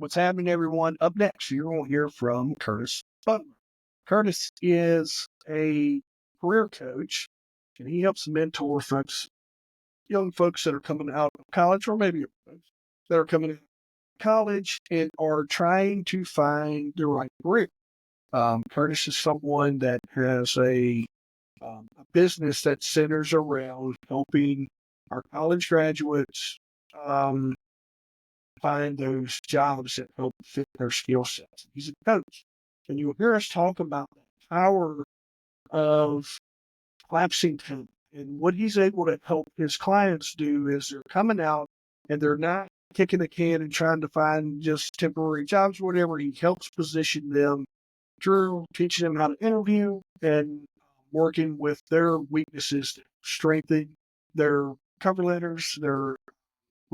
What's happening, everyone? Up next, you're going to hear from Curtis Butler. Curtis is a career coach, and he helps mentor folks, young folks that are coming out of college, or maybe folks that are coming out of college and are trying to find the right career. Curtis is someone that has a business that centers around helping our college graduates find those jobs that help fit their skill sets. He's a coach. And you'll hear us talk about the power of collapsing time. And what he's able to help his clients do is they're coming out and they're not kicking the can and trying to find just temporary jobs or whatever. He helps position them through teaching them how to interview and working with their weaknesses to strengthen their cover letters, their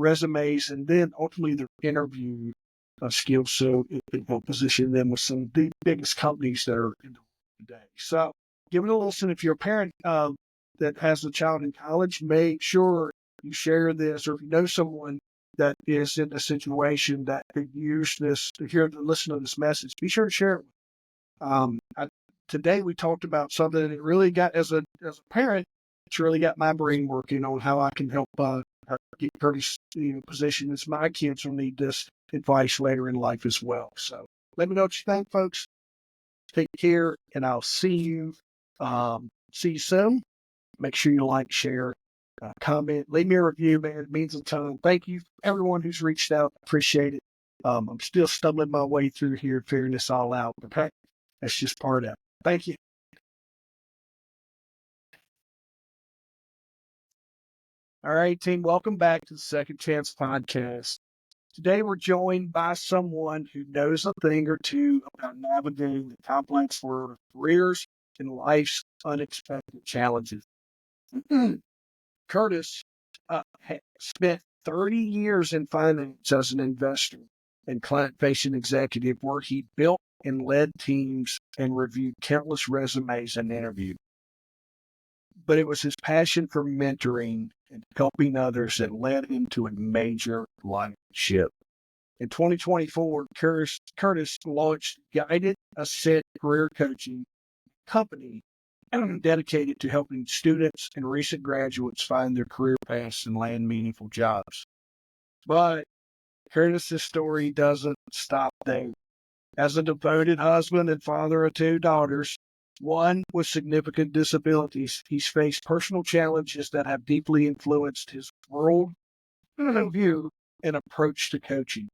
resumes, and then ultimately their interview skills, so it will position them with some of the biggest companies that are in the world today. So give it a listen. If you're a parent that has a child in college, make sure you share this, or if you know someone that is in a situation that could use this to listen to this message, be sure to share it. Today we talked about something that really got, as a parent, it's really got my brain working on how I can help get Curtis positioned as my kids will need this advice later in life as well. So let me know what you think, folks. Take care, and I'll see you soon. Make sure you like, share, comment, leave me a review, man. It means a ton. Thank you, everyone who's reached out. Appreciate it. I'm still stumbling my way through here, figuring this all out. Okay, that's just part of it. Thank you. All right, team, welcome back to the Second Chance Podcast. Today we're joined by someone who knows a thing or two about navigating the complex world of careers and life's unexpected challenges. Curtis spent 30 years in finance as an investor and client-facing executive, where he built and led teams and reviewed countless resumes and interviews. But it was his passion for mentoring and helping others that led him to a major life shift. In 2024, Curtis launched Guided Ascent Career Coaching Company, dedicated to helping students and recent graduates find their career paths and land meaningful jobs. But Curtis's story doesn't stop there. As a devoted husband and father of two daughters, one with significant disabilities, he's faced personal challenges that have deeply influenced his world view and approach to coaching.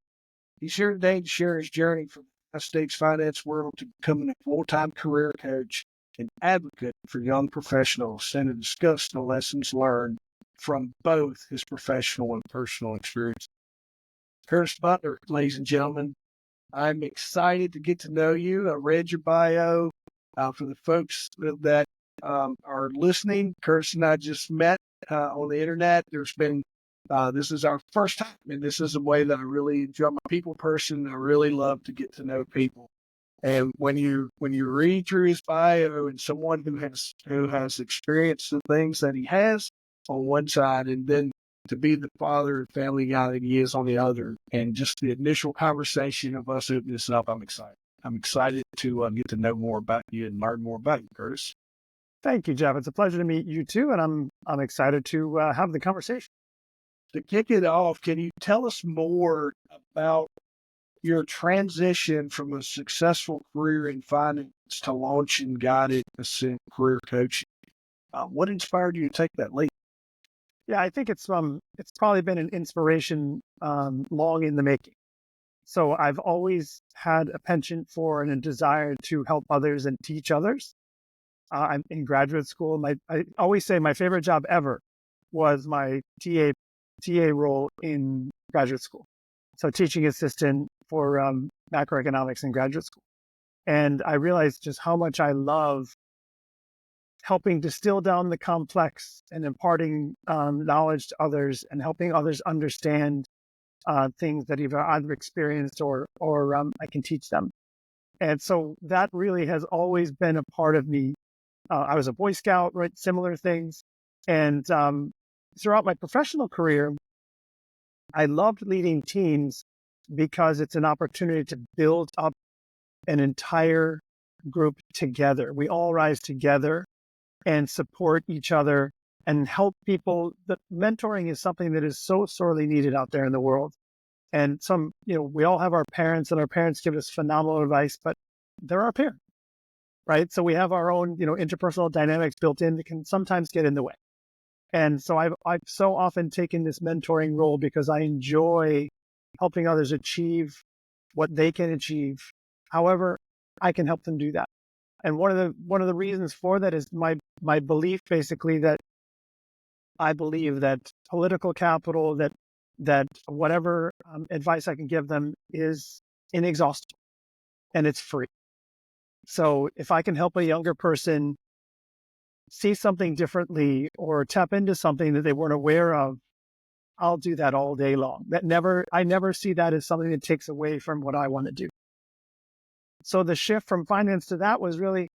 He's here today to share his journey from the States finance world to becoming a full-time career coach and advocate for young professionals, and to discuss the lessons learned from both his professional and personal experience. Curtis Butler, ladies and gentlemen, I'm excited to get to know you. I read your bio. For the folks that are listening, Curtis and I just met on the internet. This is our first time, and this is a way that I really enjoy. I'm a people person. I really love to get to know people. And when you read through his bio, and someone who has experienced the things that he has on one side, and then to be the father and family guy that he is on the other, and just the initial conversation of us opening this up, I'm excited. I'm excited to get to know more about you and learn more about you, Curtis. Thank you, Jeff. It's a pleasure to meet you too, and I'm excited to have the conversation. To kick it off, can you tell us more about your transition from a successful career in finance to launching Guided Ascent Career Coaching? What inspired you to take that leap? Yeah, I think it's probably been an inspiration long in the making. So I've always had a penchant for and a desire to help others and teach others. I'm in graduate school. I always say my favorite job ever was my TA role in graduate school. So teaching assistant for macroeconomics in graduate school. And I realized just how much I love helping distill down the complex and imparting knowledge to others and helping others understand things that I've experienced or I can teach them. And so that really has always been a part of me. I was a Boy Scout, right? Similar things. And throughout my professional career, I loved leading teams because it's an opportunity to build up an entire group together. We all rise together and support each other and help people. The mentoring is something that is so sorely needed out there in the world. And we all have our parents, and our parents give us phenomenal advice, but they're our parents, right? So we have our own, interpersonal dynamics built in that can sometimes get in the way. And so I've so often taken this mentoring role because I enjoy helping others achieve what they can achieve. However, I can help them do that. And one of the reasons for that is my belief, basically, that I believe that political capital, that whatever advice I can give them is inexhaustible and it's free. So if I can help a younger person see something differently or tap into something that they weren't aware of, I'll do that all day long. I never see that as something that takes away from what I want to do. So the shift from finance to that was really,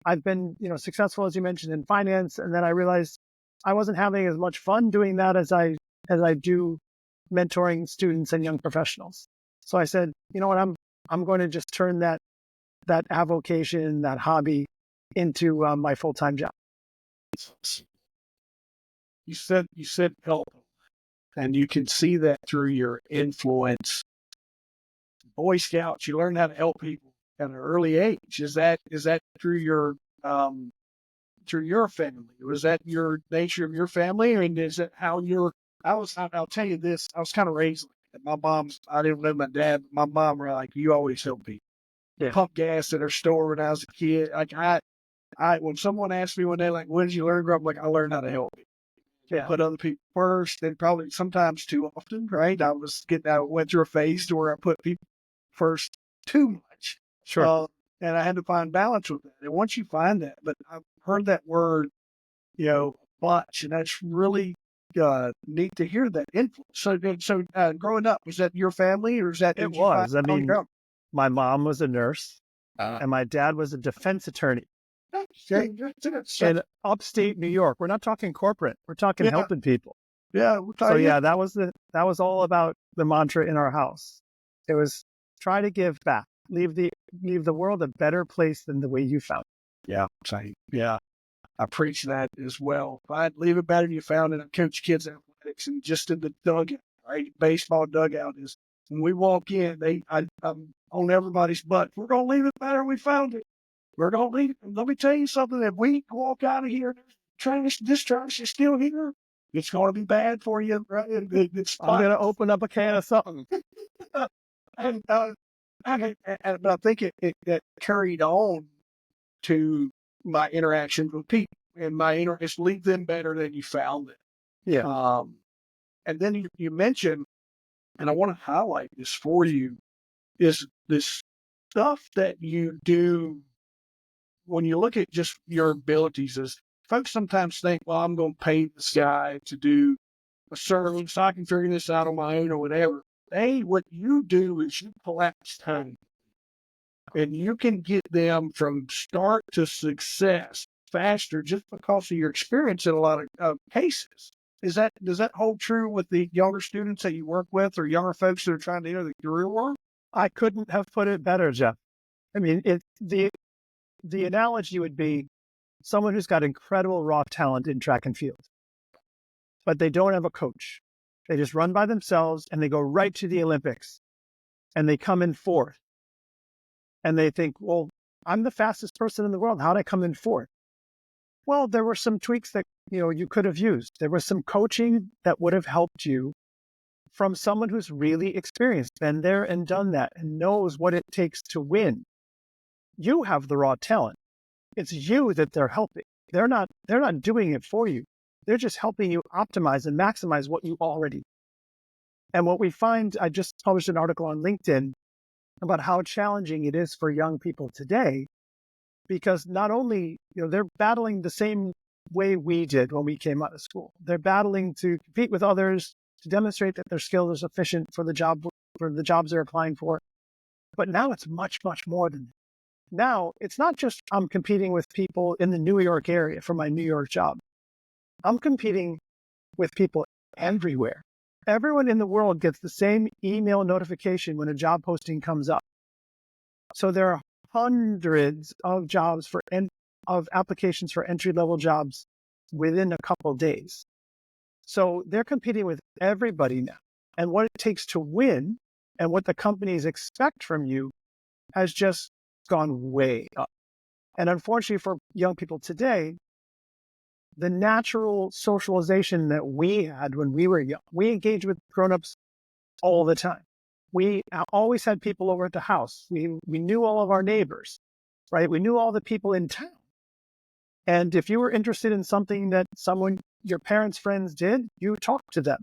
I've been, successful, as you mentioned, in finance. And then I realized I wasn't having as much fun doing that as I do mentoring students and young professionals. So I said, you know what, I'm going to just turn that avocation, that hobby, into my full-time job. You said help, and you can see that through your influence. Boy Scouts, you learn how to help people at an early age. Is that through your family? Was that your nature of your family, or is it how you're? I'll tell you this. I was kind of raised like that. I didn't know my dad. But my mom were like, you always help people. Yeah. Pump gas at her store when I was a kid. Like when someone asked me one day, like, when did you learn? I'm like, I learned how to help people. Yeah. Put other people first, and probably sometimes too often, right? I went through a phase where I put people first too much. Sure. And I had to find balance with that. And once you find that, but I've heard that word, bunch, and that's really neat to hear that influence. So growing up, was that your family, or is that? It was. My mom was a nurse, and my dad was a defense attorney. In upstate New York. We're not talking corporate. We're talking helping people. Yeah. So that was all about the mantra in our house. It was try to give back, leave the world a better place than the way you found it. Yeah. Yeah. I preach that as well. I'd leave it better than you found it. I coach kids athletics, and just in the dugout, right? Baseball dugout is when we walk in, I'm on everybody's butt. We're gonna leave it better than we found it. We're going to leave it. Let me tell you something. If we walk out of here, this trash is still here, it's going to be bad for you. Right? I'm going to open up a can of something. But I think it carried on to my interactions with people, and it's leave them better than you found them. Yeah. And then you mentioned, and I want to highlight this for you, is this stuff that you do. When you look at just your abilities, as folks sometimes think, well, I'm going to pay this guy to do a service, so I can figure this out on my own or whatever. What you do is you collapse time, and you can get them from start to success faster just because of your experience in a lot of cases. Does that hold true with the younger students that you work with, or younger folks that are trying to enter the career world? I couldn't have put it better, Jeff. I mean, the analogy would be someone who's got incredible raw talent in track and field, but they don't have a coach. They just run by themselves and they go right to the Olympics and they come in fourth. And they think, well, I'm the fastest person in the world. How'd I come in fourth? Well, there were some tweaks that, you could have used. There was some coaching that would have helped you from someone who's really experienced, been there and done that, and knows what it takes to win. You have the raw talent. It's you that they're helping. They're not doing it for you. They're just helping you optimize and maximize what you already do. And what we find, I just published an article on LinkedIn about how challenging it is for young people today, because not only, they're battling the same way we did when we came out of school. They're battling to compete with others, to demonstrate that their skill is sufficient for the jobs they're applying for. But now it's much, much more than that. Now, it's not just I'm competing with people in the New York area for my New York job. I'm competing with people everywhere. Everyone in the world gets the same email notification when a job posting comes up. So there are hundreds of of applications for entry-level jobs within a couple of days. So they're competing with everybody now. And what it takes to win and what the companies expect from you has just gone way up. And unfortunately for young people today, the natural socialization that we had when we were young, we engaged with grown-ups all the time. We always had people over at the house. We knew all of our neighbors, right? We knew all the people in town. And if you were interested in something that your parents' friends did, you talked to them.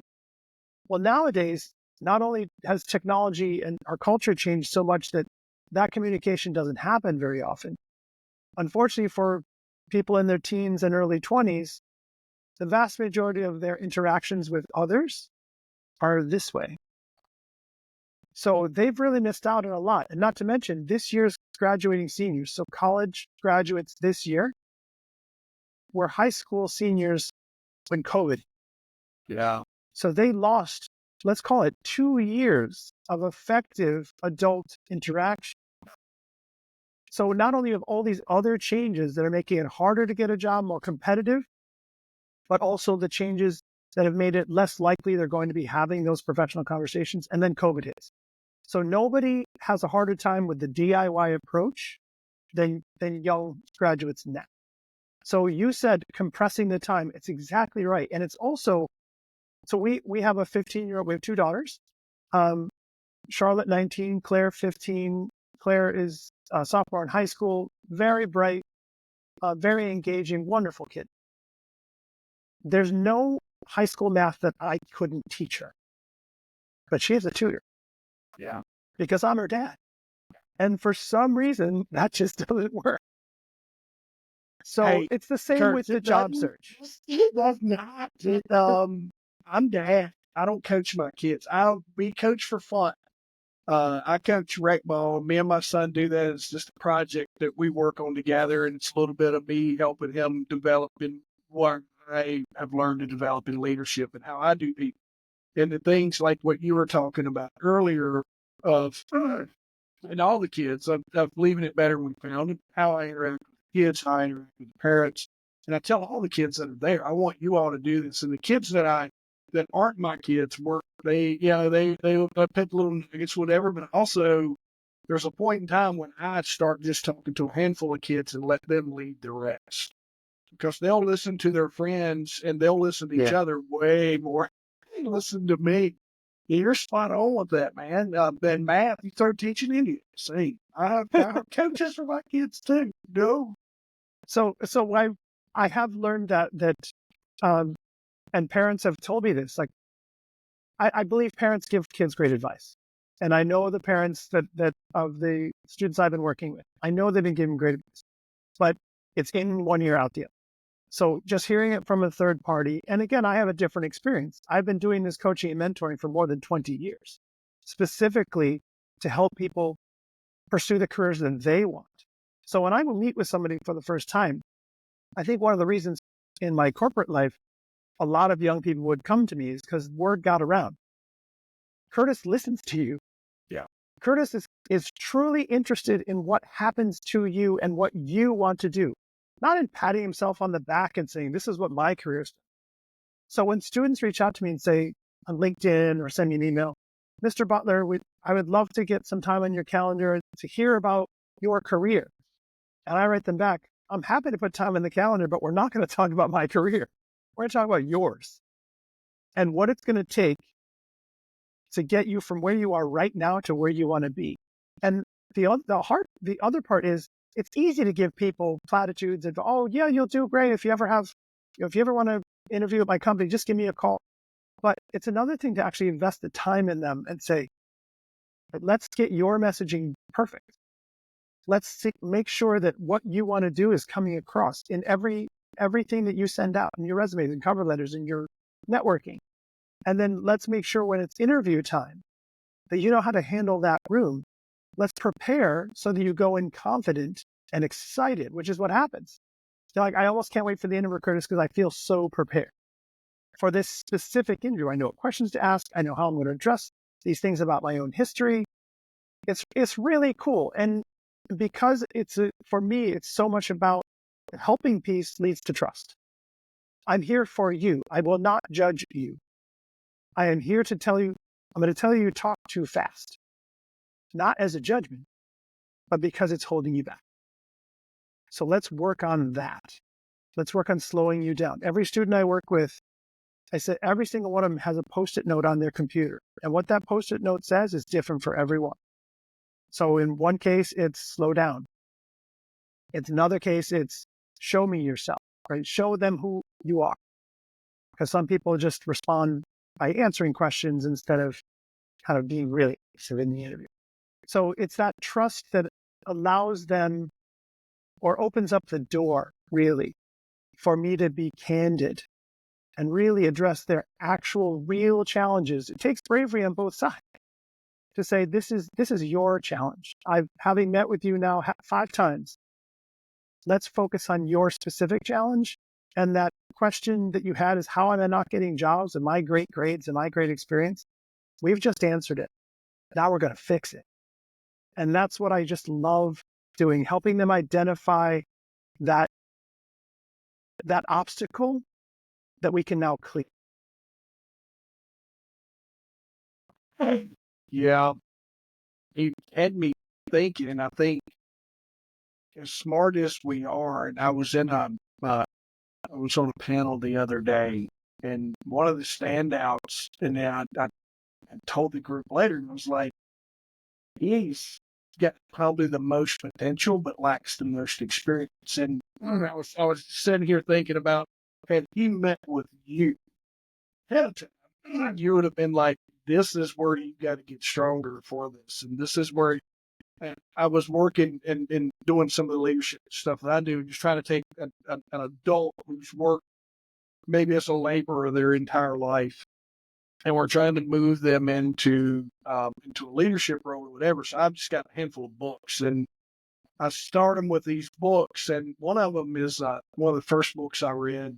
Well, nowadays, not only has technology and our culture changed so much that that communication doesn't happen very often. Unfortunately, for people in their teens and early 20s, the vast majority of their interactions with others are this way. So they've really missed out on a lot. And not to mention this year's graduating seniors. So college graduates this year were high school seniors when COVID. Yeah. So they lost, let's call it 2 years of effective adult interaction. So not only have all these other changes that are making it harder to get a job, more competitive, but also the changes that have made it less likely they're going to be having those professional conversations. And then COVID hits. So nobody has a harder time with the DIY approach than young graduates now. So you said compressing the time. It's exactly right. And it's also, so we have a 15-year-old, we have 2 daughters, Charlotte 19, Claire 15. Claire is a sophomore in high school, very bright, very engaging, wonderful kid. There's no high school math that I couldn't teach her, but she has a tutor. Yeah. Because I'm her dad. And for some reason, that just doesn't work. So Hey, it's the same Kurt, with the job search. That's not. I'm dad. I don't coach my kids. We coach for fun. I coach rec ball. Me and my son do that. It's just a project that we work on together, and it's a little bit of me helping him develop in what I have learned to develop in leadership and how I do people. And the things like what you were talking about earlier of and all the kids of leaving it better when found and how I interact with kids, how I interact with the parents. And I tell all the kids that are there, I want you all to do this. And the kids that aren't my kids work, they pick little nuggets, whatever, but also there's a point in time when I start just talking to a handful of kids and let them lead the rest. Because they'll listen to their friends and they'll listen to each other way more. They listen to me. You're spot on with that, man. And math, you start teaching English. See, I have coaches for my kids too. No. So I have learned that and parents have told me this. Like, I believe parents give kids great advice, and I know the parents that of the students I've been working with, I know they've been giving great advice, but it's in 1 year out deal. So just hearing it from a third party, and again, I have a different experience. I've been doing this coaching and mentoring for more than 20 years, specifically to help people pursue the careers that they want. So when I will meet with somebody for the first time, I think one of the reasons in my corporate life, a lot of young people would come to me is because word got around. Curtis listens to you. Yeah. Curtis is truly interested in what happens to you and what you want to do, not in patting himself on the back and saying, this is what my career is. So when students reach out to me and say on LinkedIn or send me an email, Mr. Butler, I would love to get some time on your calendar to hear about your career. And I write them back, I'm happy to put time in the calendar, but we're not going to talk about my career. We're going to talk about yours and what it's going to take to get you from where you are right now to where you want to be. And the other part is it's easy to give people platitudes of, oh yeah, you'll do great. If you ever want to interview at my company, just give me a call. But it's another thing to actually invest the time in them and say, let's get your messaging perfect. Let's make sure that what you want to do is coming across in everything that you send out in your resumes and cover letters and your networking. And then let's make sure when it's interview time that you know how to handle that room. Let's prepare so that you go in confident and excited, which is what happens. They're like, I almost can't wait for the interview, Curtis, because I feel so prepared. for this specific interview. I know what questions to ask. I know how I'm going to address these things about my own history. It's really cool. And because for me, it's so much about helping peace leads to trust. I'm here for you. I will not judge you. I am here to tell you, I'm going to tell you talk too fast, not as a judgment, but because it's holding you back. So let's work on that. Let's work on slowing you down. Every student I work with, I said every single one of them has a Post-it note on their computer. And what that Post-it note says is different for everyone. So in one case, it's slow down. In another case, it's show me yourself, right? Show them who you are. Because some people just respond by answering questions instead of kind of being really active in the interview. So it's that trust that allows them or opens up the door, really, for me to be candid and really address their actual real challenges. It takes bravery on both sides to say, this is your challenge. Having met with you now 5 times, let's focus on your specific challenge. And that question that you had is, how am I not getting jobs? Am I great grades? Am I great experience? We've just answered it. Now we're going to fix it. And that's what I just love doing, helping them identify that obstacle that we can now clear. Yeah, you had me thinking. I think as smart as we are, and I was on a panel the other day, and one of the standouts, and then I told the group later, and I was like, he's got probably the most potential, but lacks the most experience. And I was sitting here thinking about, had he met with you ahead of time, you would have been like, this is where you got to get stronger for this, and this is where. And I was working and doing some of the leadership stuff that I do, just trying to take an adult who's worked maybe as a laborer their entire life, and we're trying to move them into a leadership role or whatever. So I've just got a handful of books, and I start them with these books, and one of them is one of the first books I read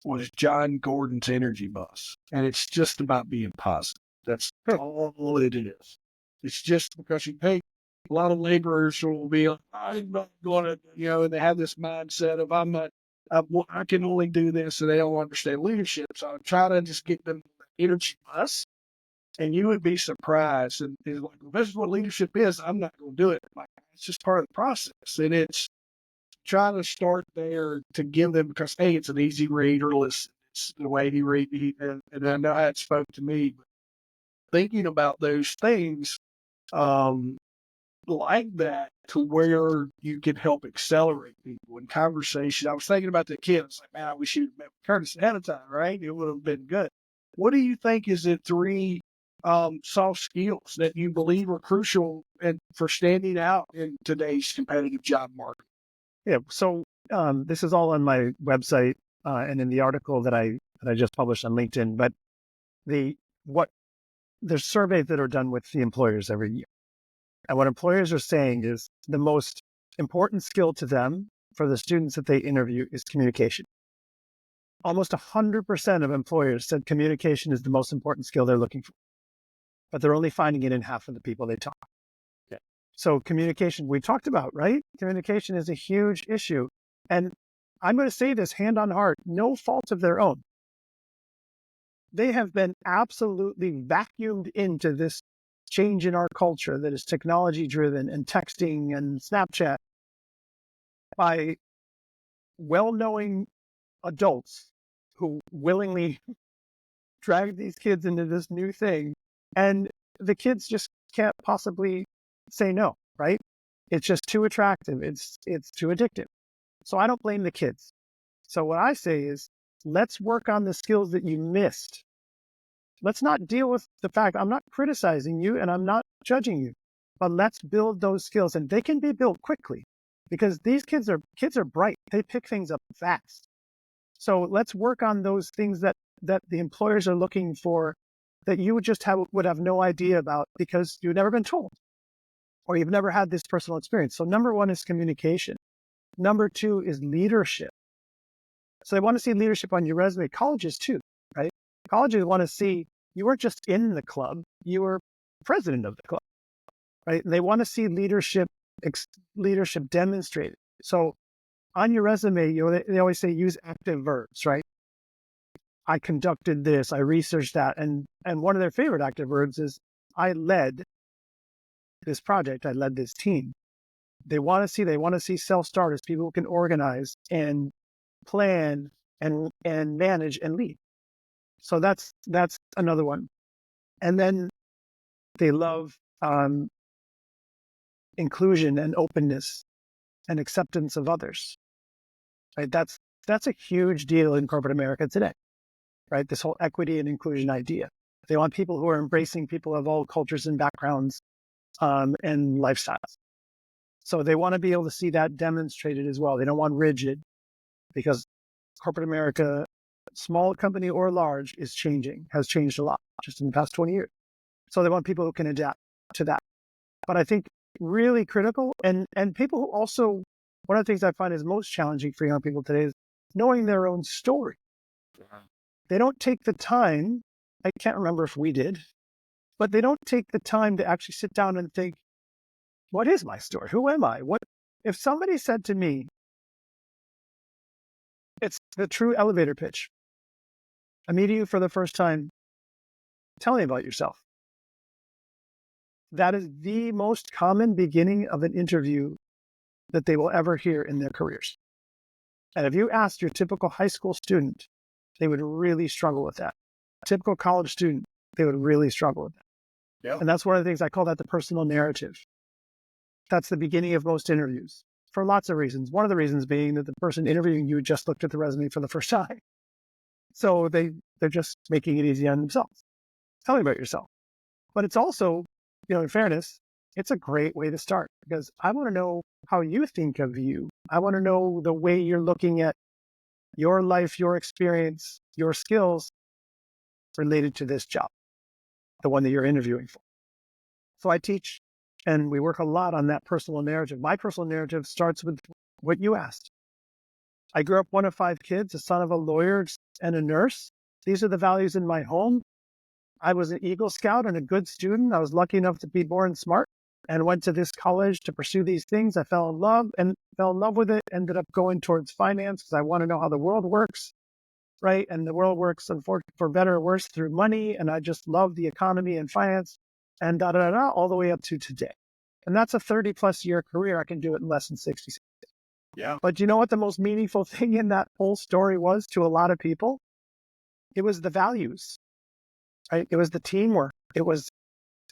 was John Gordon's Energy Bus, and it's just about being positive. That's all it is. It's just because you pay a lot of laborers will be like, I'm not going to, and they have this mindset of I can only do this, and they don't understand leadership. So I try to just get them energy bus, and you would be surprised. And it's like, well, this is what leadership is. I'm not going to do it. Like, it's just part of the process, and it's trying to start there to give them, because hey, it's an easy read or listen. It's the way he read, and I know how it spoke to me. But thinking about those things, like that, to where you can help accelerate people in conversation. I was thinking about the kid. I was like, man, I wish you'd met with Curtis ahead of time, right? It would have been good. What do you think is the 3 soft skills that you believe are crucial for standing out in today's competitive job market? Yeah. So this is all on my website and in the article that I just published on LinkedIn. But there's surveys that are done with the employers every year. And what employers are saying is the most important skill to them for the students that they interview is communication. Almost 100% of employers said communication is the most important skill they're looking for, but they're only finding it in half of the people they talk. Yeah. So communication, we talked about, right? Communication is a huge issue. And I'm going to say this hand on heart, no fault of their own. They have been absolutely vacuumed into this change in our culture that is technology driven and texting and Snapchat by well-knowing adults who willingly drag these kids into this new thing. And the kids just can't possibly say no, right? It's just too attractive. It's too addictive. So I don't blame the kids. So what I say is, let's work on the skills that you missed. Let's not deal with the fact I'm not criticizing you and I'm not judging you, but let's build those skills, and they can be built quickly because these kids are bright. They pick things up fast. So let's work on those things that the employers are looking for that you would have no idea about because you've never been told or you've never had this personal experience. So number 1 is communication. Number 2 is leadership. So they want to see leadership on your resume. Colleges too, right? Colleges want to see you weren't just in the club, you were president of the club, right? And they want to see leadership demonstrated. So on your resume, they always say use active verbs, right? I conducted this, I researched that, and one of their favorite active verbs is I led this project, I led this team. They want to see self-starters, people who can organize and plan and manage and lead. So that's another one. And then they love inclusion and openness and acceptance of others. Right? That's a huge deal in corporate America today. Right? This whole equity and inclusion idea. They want people who are embracing people of all cultures and backgrounds and lifestyles. So they want to be able to see that demonstrated as well. They don't want rigid, because corporate America, small company or large, has changed a lot just in the past 20 years. So they want people who can adapt to that. But I think really critical, and people who also, one of the things I find is most challenging for young people today is knowing their own story. They don't take the time, I can't remember if we did, but they don't take the time to actually sit down and think, what is my story? Who am I? If somebody said to me, it's the true elevator pitch. I'm meeting you for the first time. Tell me about yourself. That is the most common beginning of an interview that they will ever hear in their careers. And if you asked your typical high school student, they would really struggle with that. A typical college student, they would really struggle with that. Yeah. And that's one of the things I call that the personal narrative. That's the beginning of most interviews for lots of reasons. One of the reasons being that the person interviewing you just looked at the resume for the first time. So they're just making it easy on themselves. Tell me about yourself. But it's also, in fairness, it's a great way to start, because I want to know how you think of you. I want to know the way you're looking at your life, your experience, your skills related to this job, the one that you're interviewing for. So I teach, and we work a lot on that personal narrative. My personal narrative starts with what you asked. I grew up one of 5 kids, a son of a lawyer and a nurse. These are the values in my home. I was an Eagle Scout and a good student. I was lucky enough to be born smart and went to this college to pursue these things. I fell in love with it, ended up going towards finance because I want to know how the world works, right? And the world works, unfortunately, for better or worse, through money. And I just love the economy and finance, and all the way up to today. And that's a 30+ year career. I can do it in less than 60 seconds. Yeah. But you know what the most meaningful thing in that whole story was to a lot of people? It was the values, right? It was the teamwork.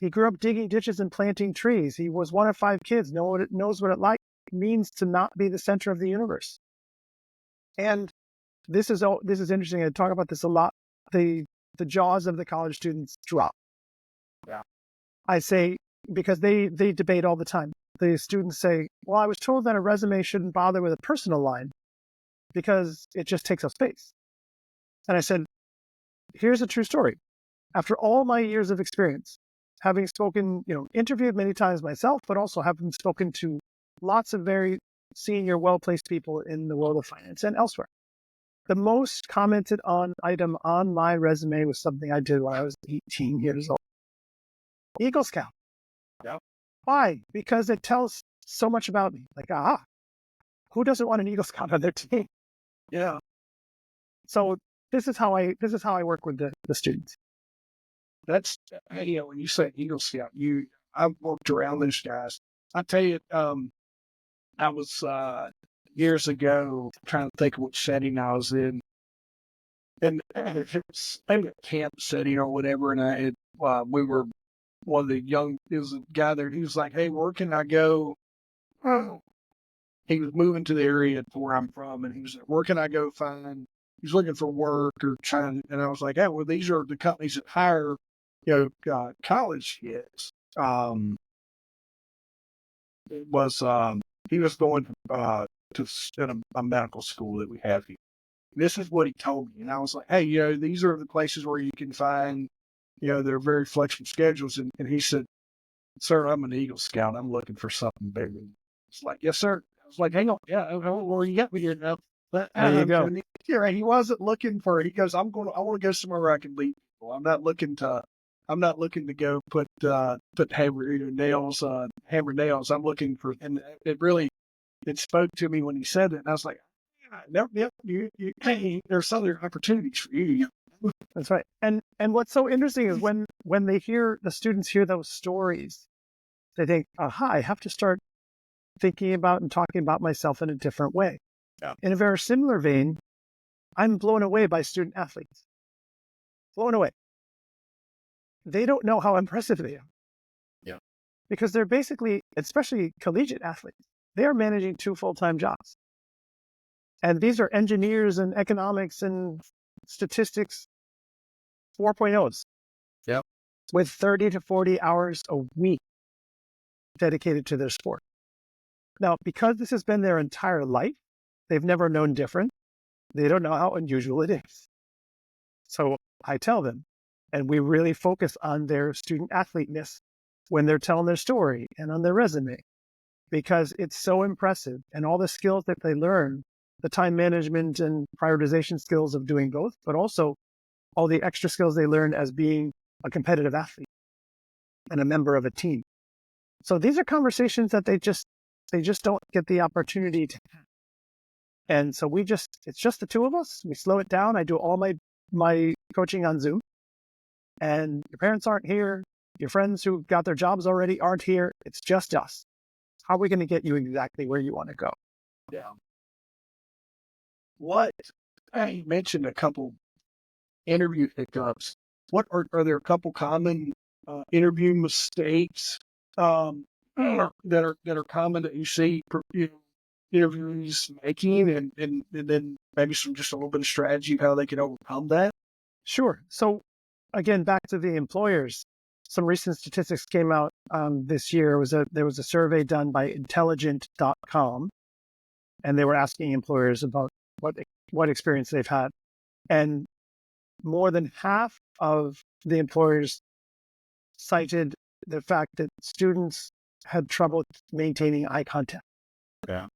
He grew up digging ditches and planting trees. He was one of 5 kids, knows what it means to not be the center of the universe. And this is interesting. I talk about this a lot. The jaws of the college students drop. Yeah. I say, because they debate all the time. The students say, well, I was told that a resume shouldn't bother with a personal line because it just takes up space. And I said, here's a true story. After all my years of experience, having spoken, interviewed many times myself, but also having spoken to lots of very senior, well-placed people in the world of finance and elsewhere, the most commented on item on my resume was something I did when I was 18 years old. Eagle Scout. Yeah. Why? Because it tells so much about me. Like, who doesn't want an Eagle Scout on their team? Yeah. So this is how I work with the students. That's, when you say Eagle Scout, I've worked around those guys. I tell you, I was years ago trying to think of which setting I was in, and it was maybe a camp setting or whatever. And we were one of the young. There was a guy there. He was like, "Hey, where can I go?" Oh. He was moving to the area where I'm from, and he was like, "Where can I go find?" He's looking for work or trying. And I was like, "Hey, well, these are the companies that hire, college kids." It was he was going to a medical school that we have here. This is what he told me, and I was like, "Hey, these are the places where you can find, they're very flexible schedules." And he said, "Sir, I'm an Eagle Scout. I'm looking for something bigger." It's like, "Yes, sir." I was like, "Hang on, yeah, well, you got me here now." But There you go. he wasn't looking for. He goes, I want to go somewhere where I can lead people. I'm not looking to go put hammer nails. I'm looking for, and it spoke to me when he said it. And I was like, yeah, hey, there's other opportunities for you. That's right. And what's so interesting is when the students hear those stories, they think, aha, I have to start thinking about and talking about myself in a different way. Yeah. In a very similar vein, I'm blown away by student athletes. Blown away. They don't know how impressive they are. Yeah. Because they're basically, especially collegiate athletes, they are managing 2 full-time jobs. And these are engineers and economics and statistics 4.0s. Yep. With 30 to 40 hours a week dedicated to their sport. Now, because this has been their entire life, they've never known different. They don't know how unusual it is. So I tell them, and we really focus on their student athleteness when they're telling their story and on their resume, because it's so impressive. And all the skills that they learn, the time management and prioritization skills of doing both, but also all the extra skills they learn as being a competitive athlete and a member of a team. So these are conversations that they just don't get the opportunity to have. And so it's just the two of us. We slow it down. I do all my coaching on Zoom, and your parents aren't here. Your friends who got their jobs already aren't here. It's just us. How are we going to get you exactly where you want to go? Yeah. You mentioned a couple interview hiccups. What are there a couple common interview mistakes that are common that you see interviewees making, and then maybe just a little bit of strategy of how they can overcome that? Sure. So again, back to the employers. Some recent statistics came out this year. There was a survey done by intelligent.com, and they were asking employers about what experience they've had. And more than half of the employers cited the fact that students had trouble maintaining eye contact. Yeah.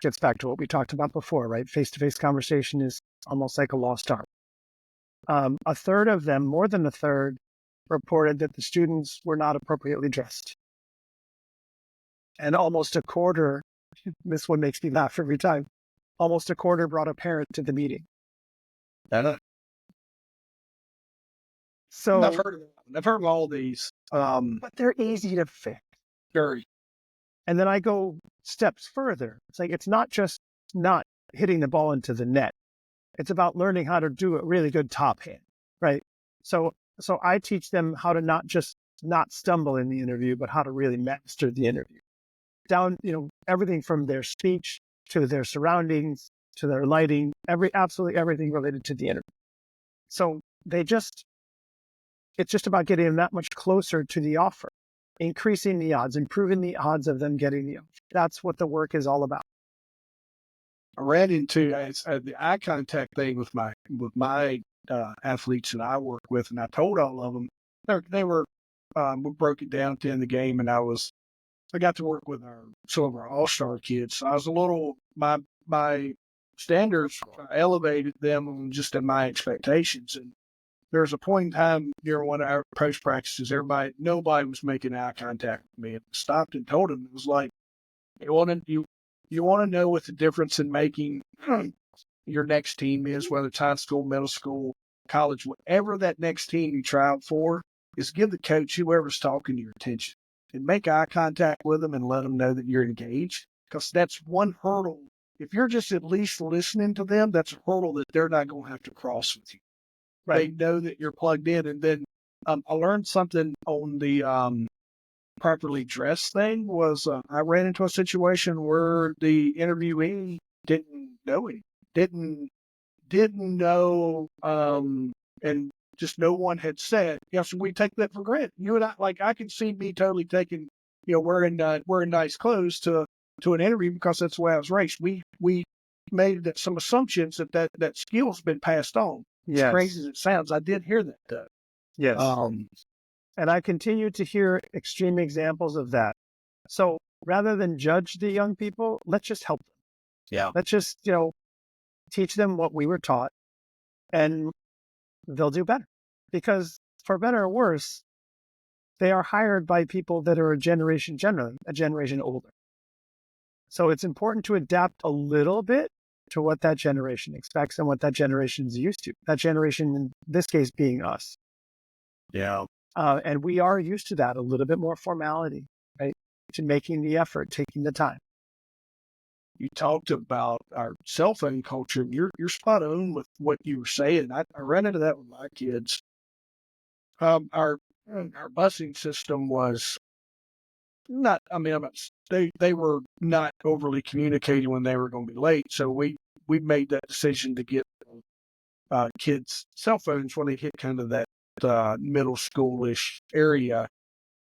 Gets back to what we talked about before, right? Face-to-face conversation is almost like a lost art. A third of them, more than a third, reported that the students were not appropriately dressed. And almost a quarter, this one makes me laugh every time, almost a quarter brought a parent to the meeting. So I've heard of all these. But they're easy to fix. Very. And then I go steps further. It's like, it's not just not hitting the ball into the net. It's about learning how to do a really good top hand, right? So I teach them how to not just not stumble in the interview, but how to really master the interview. Down, everything from their speech to their surroundings, to their lighting, absolutely everything related to the interview. So it's just about getting them that much closer to the offer, increasing the odds, improving the odds of them getting the offer. That's what the work is all about. I ran into the eye contact thing with my athletes that I work with, and I told all of them we broke it down to end the game, and I got to work with some of our all-star kids. So I was my standards elevated them on just in my expectations. And there was a point in time during one of our post practices, nobody was making eye contact with me. And I stopped and told them, it was like, you want to know what the difference in making your next team is, whether it's high school, middle school, college, whatever that next team you try out for, is give the coach, whoever's talking, your attention and make eye contact with them and let them know that you're engaged. Because that's one hurdle. If you're just at least listening to them, that's a hurdle that they're not going to have to cross with you. Right. They know that you're plugged in. And then I learned something on the properly dressed thing was I ran into a situation where the interviewee didn't know it, didn't know, and just no one had said, so we take that for granted. You and I can see me totally taking, wearing nice clothes to an interview because that's the way I was raised. We made some assumptions that skill's been passed on. Yes. As crazy as it sounds, I did hear that though. Yes. And I continue to hear extreme examples of that. So rather than judge the young people, let's just help them. Yeah. Let's just, teach them what we were taught, and they'll do better. Because for better or worse, they are hired by people that are generally a generation older. So it's important to adapt a little bit to what that generation expects and what that generation is used to. That generation, in this case, being us. Yeah. And we are used to that, a little bit more formality, right? To making the effort, taking the time. You talked about our cell phone culture. You're spot on with what you were saying. I ran into that with my kids. Our busing system was not. I mean, they were not overly communicating when they were going to be late. So we made that decision to get kids cell phones when they hit kind of that middle schoolish area.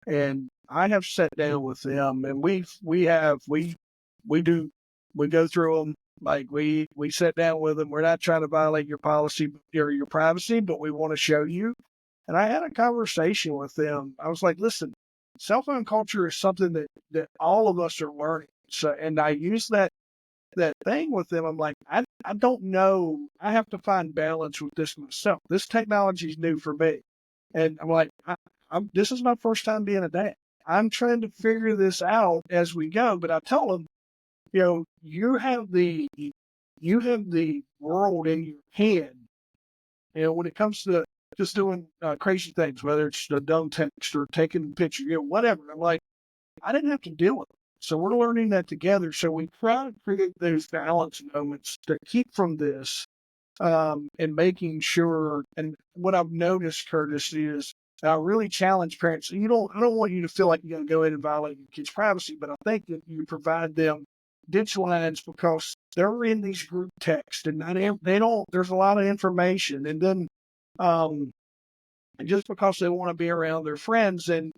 And I have sat down with them, and we go through them. Like we sit down with them. We're not trying to violate your policy or your privacy, but we want to show you. And I had a conversation with them. I was like, listen, cell phone culture is something that all of us are learning. So, and I use that thing with them. I'm like, I don't know. I have to find balance with this myself. This technology is new for me. And I'm like, this is my first time being a dad. I'm trying to figure this out as we go. But I tell them, you have the world in your hand. When it comes to just doing crazy things, whether it's a dumb text or taking a picture, whatever. I'm like, I didn't have to deal with it. So we're learning that together. So we try to create those balance moments to keep from this, and making sure. And what I've noticed, Curtis, is I really challenge parents. I don't want you to feel like you're going to go in and violate your kids' privacy, but I think that you provide them ditch lines because they're in these group texts and they don't. There's a lot of information, and then just because they want to be around their friends and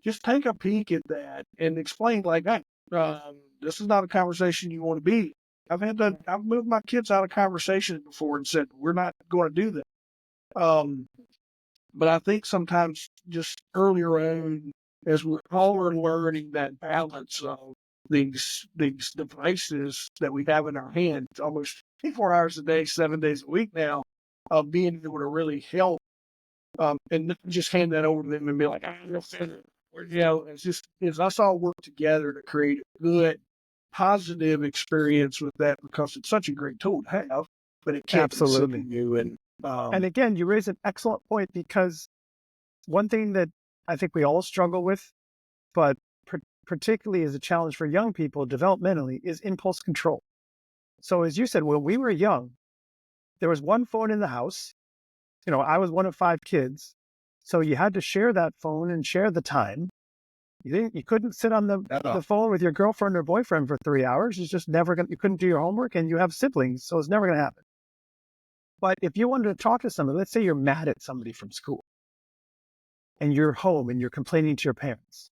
just take a peek at that and explain like, hey, this is not a conversation you want to be. I've moved my kids out of conversations before and said, we're not going to do that. But I think sometimes just earlier on, as we're all are learning that balance of these devices that we have in our hands, almost 24 hours a day, 7 days a week now, of being able to really help, and not just hand that over to them and be like, you'll fit it. It's us all work together to create a good, positive experience with that because it's such a great tool to have, but it can't Absolutely. continue. And again, you raise an excellent point, because one thing that I think we all struggle with, but particularly as a challenge for young people developmentally, is impulse control. So as you said, when we were young, there was one phone in the house. I was one of 5 kids. So you had to share that phone and share the time. You couldn't sit on the phone with your girlfriend or boyfriend for 3 hours. It's just never going to, you couldn't do your homework, and you have siblings. So it's never going to happen. But if you wanted to talk to somebody, let's say you're mad at somebody from school and you're home and you're complaining to your parents.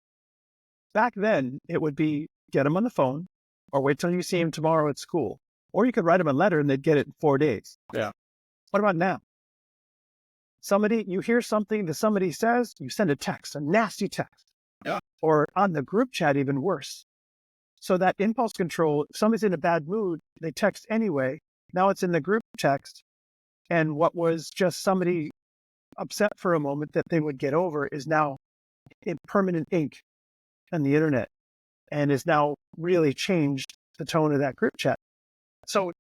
Back then, it would be get them on the phone or wait till you see him tomorrow at school. Or you could write them a letter and they'd get it in 4 days. Yeah. What about now? You hear something that somebody says, you send a text, a nasty text. Yeah. Or on the group chat, even worse. So that impulse control, if somebody's in a bad mood, they text anyway. Now it's in the group text. And what was just somebody upset for a moment that they would get over is now in permanent ink on the internet, and is now really changed the tone of that group chat. So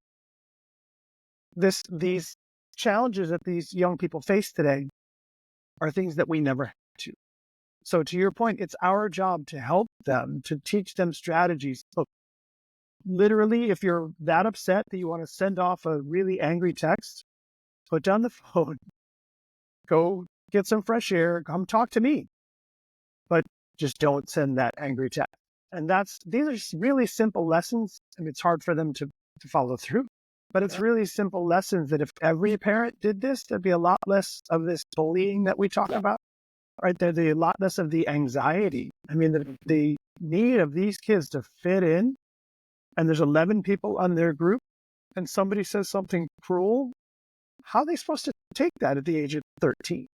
these challenges that these young people face today are things that we never had to. So to your point, it's our job to help them, to teach them strategies. Look, literally, if you're that upset that you want to send off a really angry text, put down the phone, go get some fresh air, come talk to me. But just don't send that angry text. And these are just really simple lessons. I mean, it's hard for them to follow through, but it's really simple lessons that if every parent did this, there'd be a lot less of this bullying that we talk about, right? There'd be a lot less of the anxiety. I mean, the need of these kids to fit in, and there's 11 people on their group, and somebody says something cruel. How are they supposed to take that at the age of 13?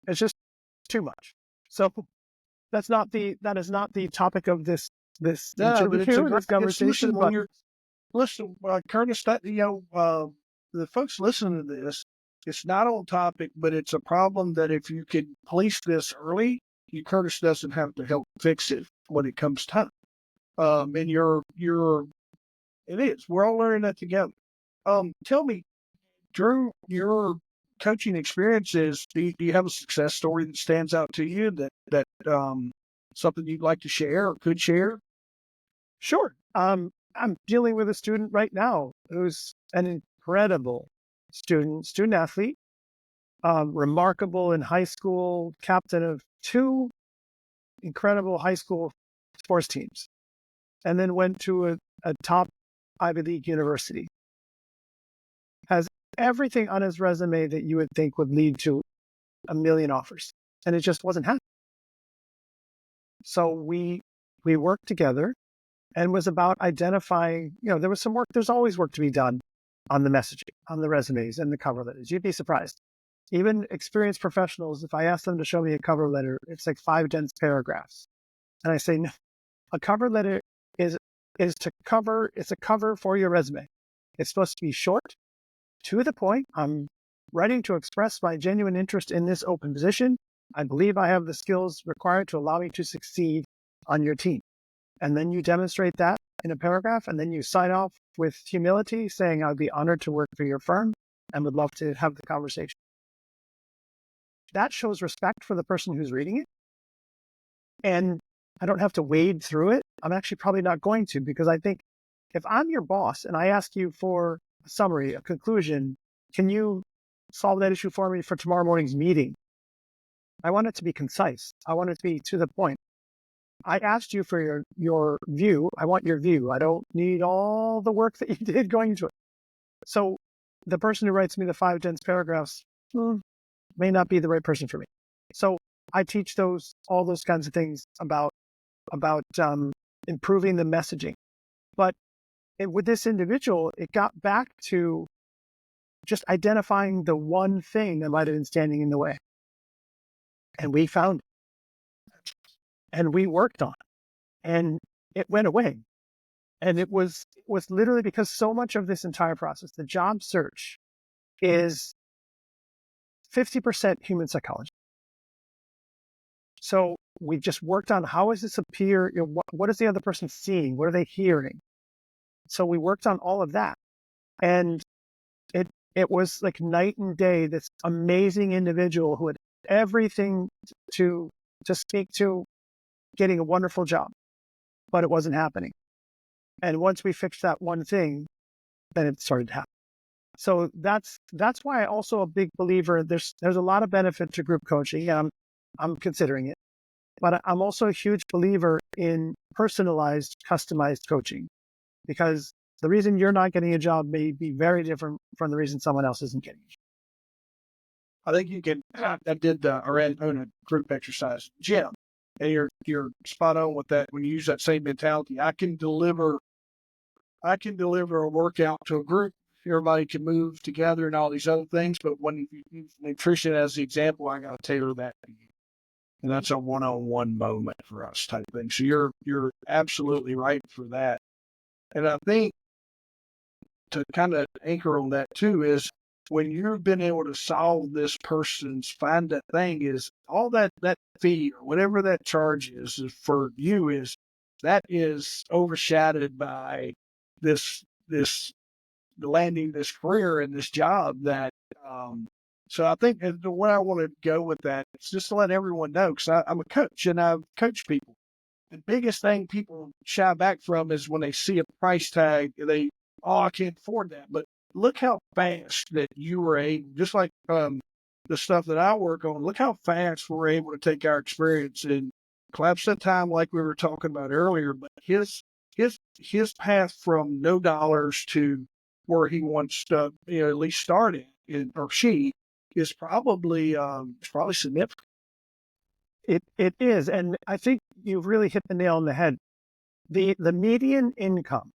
It's just too much. So that is not the topic of this No, but conversation. listen, Curtis, the folks listening to this, it's not on topic, but it's a problem that if you could police this early, Curtis doesn't have to help fix it when it comes time. And it is. We're all learning that together. Tell me, Drew, your coaching experiences, do you have a success story that stands out to you that something you'd like to share or could share? Sure. I'm dealing with a student right now who's an incredible student athlete, remarkable in high school, captain of two incredible high school sports teams, and then went to a top Ivy League university. Has everything on his resume that you would think would lead to a million offers, and it just wasn't happening. So we worked together, and was about identifying, there was some work, there's always work to be done on the messaging, on the resumes and the cover letters. You'd be surprised. Even experienced professionals, if I ask them to show me a cover letter, it's like 5 dense paragraphs. And I say, no, a cover letter is to cover, it's a cover for your resume. It's supposed to be short, to the point. I'm writing to express my genuine interest in this open position. I believe I have the skills required to allow me to succeed on your team. And then you demonstrate that in a paragraph, and then you sign off with humility saying, I'd be honored to work for your firm and would love to have the conversation. That shows respect for the person who's reading it. And I don't have to wade through it. I'm actually probably not going to, because I think if I'm your boss and I ask you for a summary, a conclusion, can you solve that issue for me for tomorrow morning's meeting? I want it to be concise. I want it to be to the point. I asked you for your view. I want your view. I don't need all the work that you did going into it. So the person who writes me the 5 dense paragraphs may not be the right person for me. So I teach all those kinds of things about improving the messaging. But with this individual, it got back to just identifying the one thing that might have been standing in the way. And we found it. And we worked on it. And it went away. And it was literally because so much of this entire process, the job search, is 50% human psychology. So we just worked on how is this appear, what is the other person seeing? What are they hearing? So we worked on all of that. And it was like night and day, this amazing individual who had everything to speak to getting a wonderful job, but it wasn't happening. And once we fixed that one thing, then it started to happen. So that's why I'm also a big believer. There's a lot of benefit to group coaching. I'm considering it, but I'm also a huge believer in personalized, customized coaching, because the reason you're not getting a job may be very different from the reason someone else isn't getting a job. I think you can. I did own a group exercise gym, and you're spot on with that. When you use that same mentality, I can deliver a workout to a group. Everybody can move together and all these other things. But when you use nutrition as the example, I got to tailor that to you, and that's a one-on-one moment for us type thing. So you're absolutely right for that. And I think to kind of anchor on that too is when you've been able to solve this person's find that thing, is all that fee or whatever that charge is for you, is that is overshadowed by this landing this career and this job that so I think the way I want to go with that is just to let everyone know, because I'm a coach and I've coached people. The biggest thing people shy back from is when they see a price tag, I can't afford that. But look how fast that you were able, just like the stuff that I work on, look how fast we're able to take our experience and collapse that time like we were talking about earlier. But his path from no dollars to where he wants to, at least start it, or she, is probably significant. It is. And I think you've really hit the nail on the head. The median income,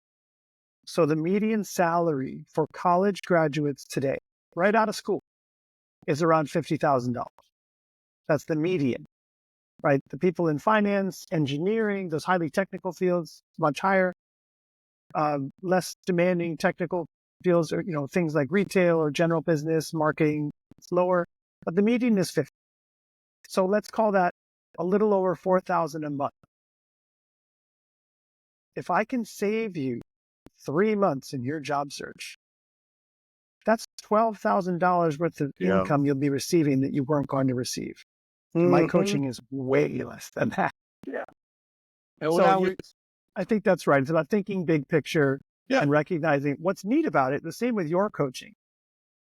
so the median salary for college graduates today, right out of school, is around $50,000. That's the median, right? The people in finance, engineering, those highly technical fields, much higher. less demanding technical fields, or things like retail or general business, marketing. It's lower, but the median is 50. So let's call that a little over $4,000 a month. If I can save you 3 months in your job search, that's $12,000 worth of income you'll be receiving that you weren't going to receive. My coaching is way less than that. Yeah. So I think that's right. It's about thinking big picture and recognizing what's neat about it. The same with your coaching.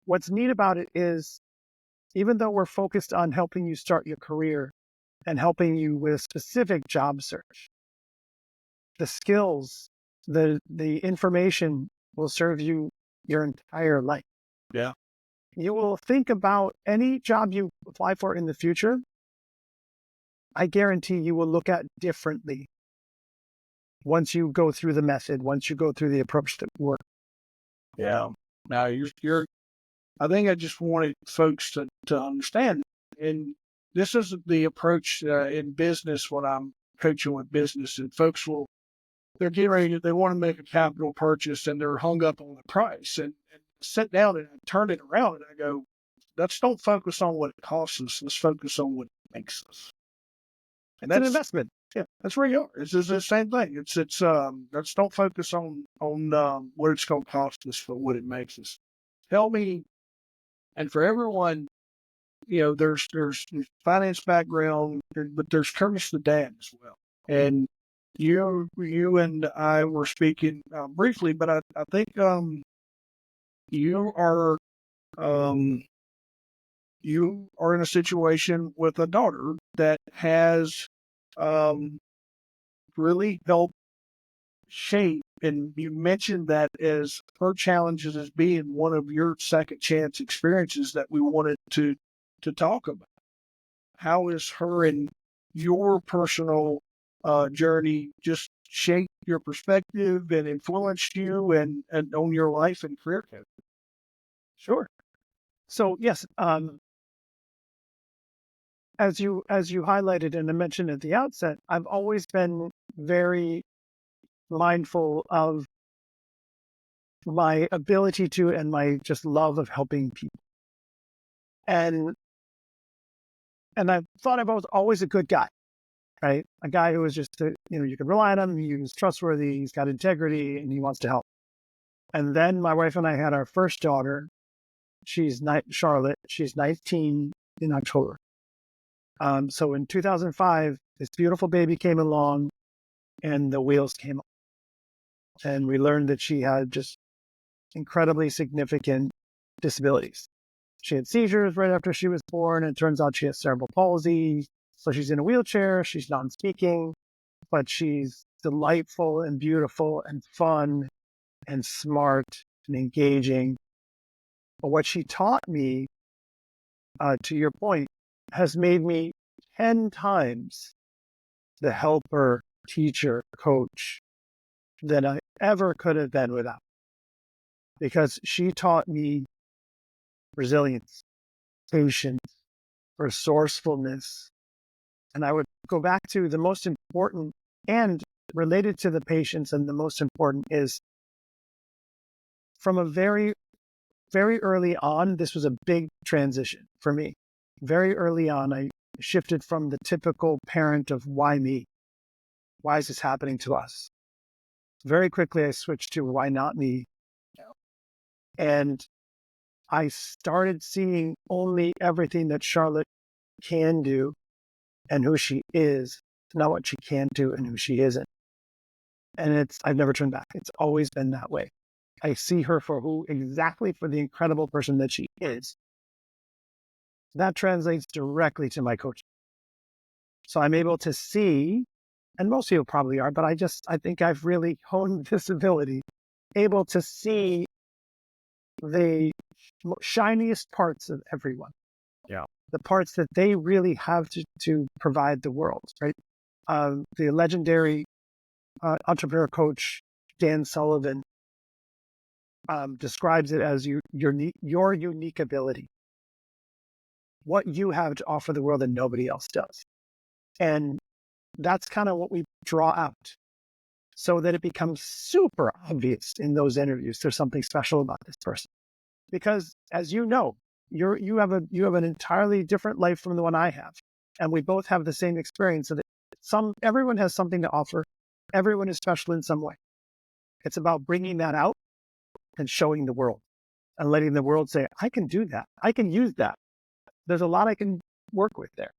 What's neat about it is, even though we're focused on helping you start your career and helping you with a specific job search, the skills, the information will serve you your entire life. Yeah. You will think about any job you apply for in the future. I guarantee you will look at differently once you go through the method, once you go through the approach that works. Yeah. Now I think I just wanted folks to understand, and this is the approach in business when I'm coaching with business, and folks they're getting ready, they want to make a capital purchase and they're hung up on the price, and sit down and I turn it around and I go, let's don't focus on what it costs us. Let's focus on what it makes us. And it's an investment. Yeah, that's where you are. It's the same thing. Let's don't focus on what it's going to cost us, but what it makes us. Tell me, and for everyone, there's finance background, but there's Curtis the dad as well. And you and I were speaking briefly, but I think you are in a situation with a daughter that has really helped shape, and you mentioned that as her challenges as being one of your second chance experiences that we wanted to talk about. How is her and your personal journey just shaped your perspective and influenced you and on your life and career? Sure. So yes, as you highlighted and I mentioned at the outset, I've always been very mindful of my ability to and my just love of helping people. And I thought I was always a good guy, right? A guy who was just, you can rely on him. He's trustworthy. He's got integrity and he wants to help. And then my wife and I had our first daughter. She's Charlotte. She's 19 in October. So in 2005, this beautiful baby came along and the wheels came off. And we learned that she had just incredibly significant disabilities. She had seizures right after she was born, and it turns out she has cerebral palsy. So she's in a wheelchair, she's non-speaking, but she's delightful and beautiful and fun and smart and engaging. But what she taught me, to your point, has made me 10 times the helper, teacher, coach than I ever could have been without. Because she taught me resilience, patience, resourcefulness. And I would go back to the most important, and related to the patience, and the most important is, from a very, very early on, this was a big transition for me. Very early on, I shifted from the typical parent of why me? Why is this happening to us? Very quickly, I switched to why not me? And I started seeing only everything that Charlotte can do and who she is, not what she can do and who she isn't. And I've never turned back. It's always been that way. I see her for the incredible person that she is. That translates directly to my coaching. So I'm able to see, and most people probably are, but I think I've really honed this ability, able to see the shiniest parts of everyone. Yeah. The parts that they really have to provide the world, right? The legendary entrepreneur coach, Dan Sullivan, describes it as your unique ability. What you have to offer the world that nobody else does. And that's kind of what we draw out. so that it becomes super obvious in those interviews there's something special about this person. Because as you know, you have an entirely different life from the one I have, and we both have the same experience. So that everyone has something to offer. Everyone is special in some way. It's about bringing that out and showing the world and letting the world say, I can do that. I can use that. There's a lot I can work with there.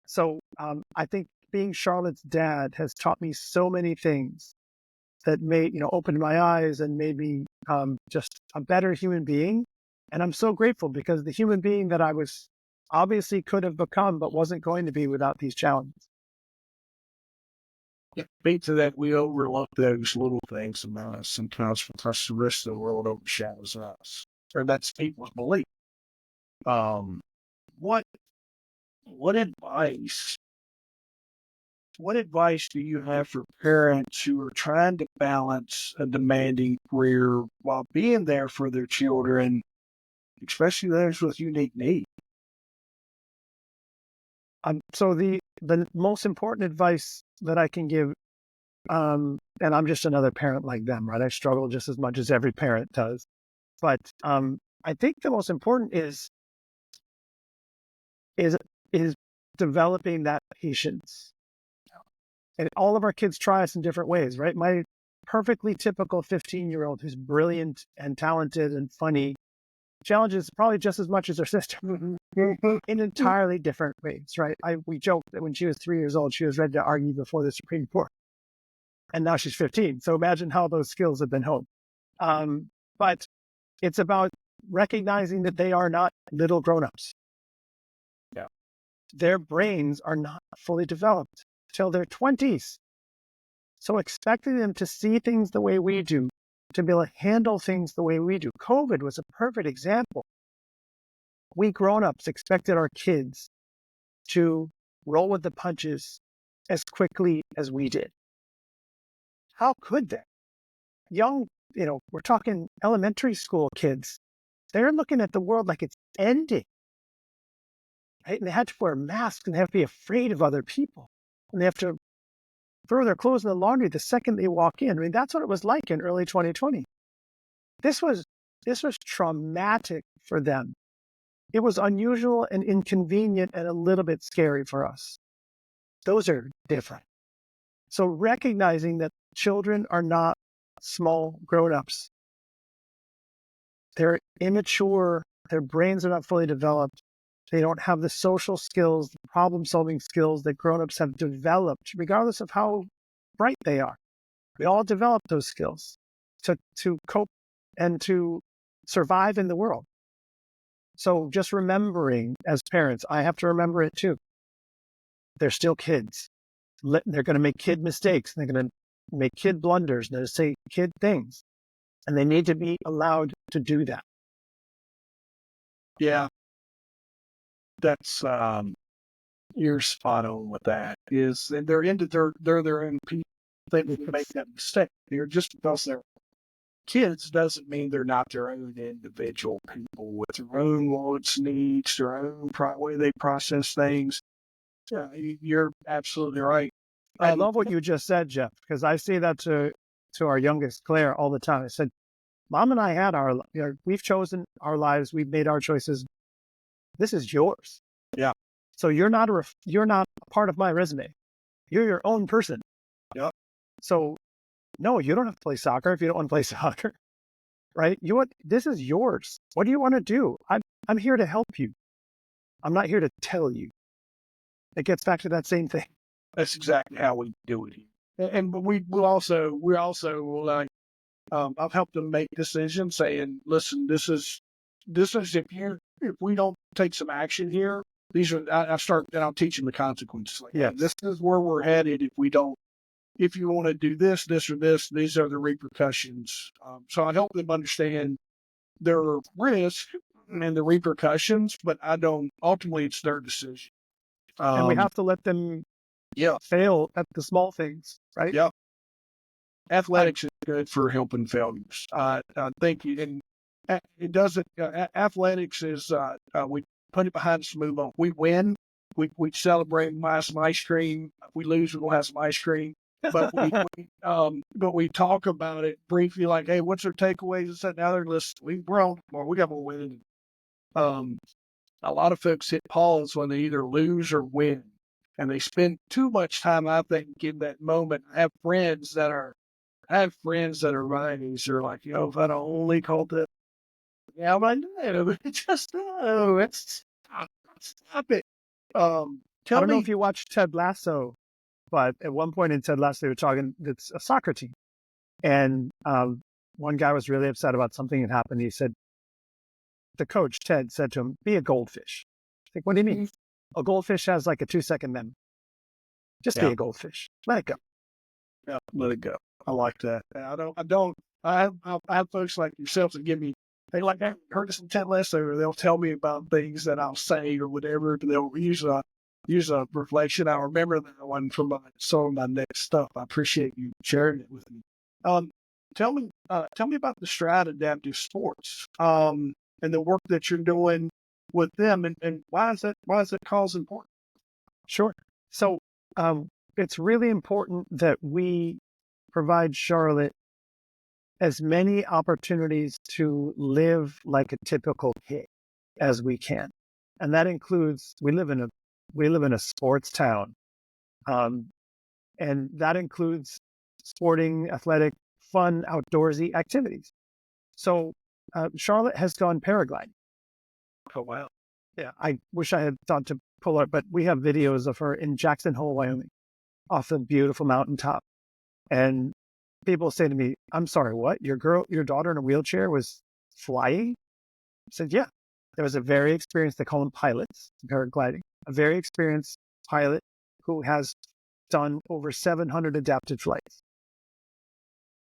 So I think being Charlotte's dad has taught me so many things that opened my eyes and made me just a better human being. And I'm so grateful because the human being that I was obviously could have become, but wasn't going to be without these challenges. Yeah, beat to that, we overlook those little things about us sometimes because the rest of the world overshadows us, or that's people's belief. Um, what what advice do you have for parents who are trying to balance a demanding career while being there for their children, especially those with unique needs? So the most important advice that I can give, and I'm just another parent like them, right? I struggle just as much as every parent does. But I think the most important is developing that patience. And all of our kids try us in different ways, right? My perfectly typical 15-year-old who's brilliant and talented and funny challenges probably just as much as her sister in entirely different ways, right? We joked that when she was 3 years old, she was ready to argue before the Supreme Court. And now she's 15. So imagine how those skills have been honed. But it's about recognizing that they are not little grown-ups. Yeah. Their brains are not fully developed till their 20s. So expecting them to see things the way we do, to be able to handle things the way we do. COVID was a perfect example. We grown-ups expected our kids to roll with the punches as quickly as we did. How could they? Young, we're talking elementary school kids. They're looking at the world like it's ending. Right? And they had to wear masks and they have to be afraid of other people. And they have to throw their clothes in the laundry the second they walk in. I mean, that's what it was like in early 2020. This was traumatic for them. It was unusual and inconvenient and a little bit scary for us. Those are different. So recognizing that children are not small grown-ups. They're immature. Their brains are not fully developed. They don't have the social skills, the problem-solving skills that grown-ups have developed, regardless of how bright they are. We all develop those skills to cope and to survive in the world. So just remembering as parents, I have to remember it too. They're still kids. They're going to make kid mistakes. They're going to make kid blunders. They're going to say kid things. And they need to be allowed to do that. Yeah. That's you're spot on with that. And they're their own people. They would make that mistake. Just because they're kids doesn't mean they're not their own individual people with their own wants, needs, their own way they process things. Yeah, you're absolutely right. I love what you just said, Jeff, because I say that to our youngest Claire all the time. I said, Mom and I had we've chosen our lives. We've made our choices. This is yours. Yeah. So you're not a part of my resume. You're your own person. Yep. So no, you don't have to play soccer if you don't want to play soccer, right? This is yours. What do you want to do? I'm here to help you. I'm not here to tell you. It gets back to that same thing. That's exactly how we do it here. And we're also like, I've helped them make decisions saying, listen, this is if we don't take some action here, these are, I'll teach them the consequences. Like, Yeah. This is where we're headed. If you want to do this, or this, these are the repercussions. So I help them understand their risk and the repercussions, but ultimately it's their decision. And we have to let them fail at the small things, right? Yep. Athletics is good for helping failures. I think, and it doesn't, athletics is, we put it behind us, move on. We win, we celebrate, buy some ice cream. If we lose, we'll have some ice cream. but we talk about it briefly, like, hey, what's our takeaways? And said, now they're listening. We're on more. We got more winning. Um, a lot of folks hit pause when they either lose or win, and they spend too much time, I think, in that moment. I have friends that are my age. They're like, if I'd only called it, yeah, but I know. It's just no. It's stop it. I Tell don't know if me. you watched Ted Lasso, but at one point in Ted Lasso, they were talking, it's a soccer team. And one guy was really upset about something that happened. He said, the coach, Ted, said to him, be a goldfish. I think, what do you mean? A goldfish has like a 2-second memory. Just be Yeah, a goldfish. Let it go. yeah, let it go. I like that. I have folks like yourself that give me, they like, I heard this in Ted Lasso, or they'll tell me about things that I'll say or whatever, but they'll use a reflection. I remember that one from some of my next stuff. I appreciate you sharing it with me. Um, tell me about the Stride Adaptive Sports, and the work that you're doing with them, and why is that cause important? Sure. So it's really important that we provide Charlotte as many opportunities to live like a typical kid as we can. And that includes, we live in a sports town. And that includes sporting, athletic, fun, outdoorsy activities. So Charlotte has gone paragliding. Oh wow. Yeah, I wish I had thought to pull it, but we have videos of her in Jackson Hole, Wyoming, off a beautiful mountaintop. And people say to me, I'm sorry, what? Your daughter in a wheelchair was flying? I said, yeah. There was a very experienced, they call them pilots, paragliding, a very experienced pilot who has done over 700 adapted flights.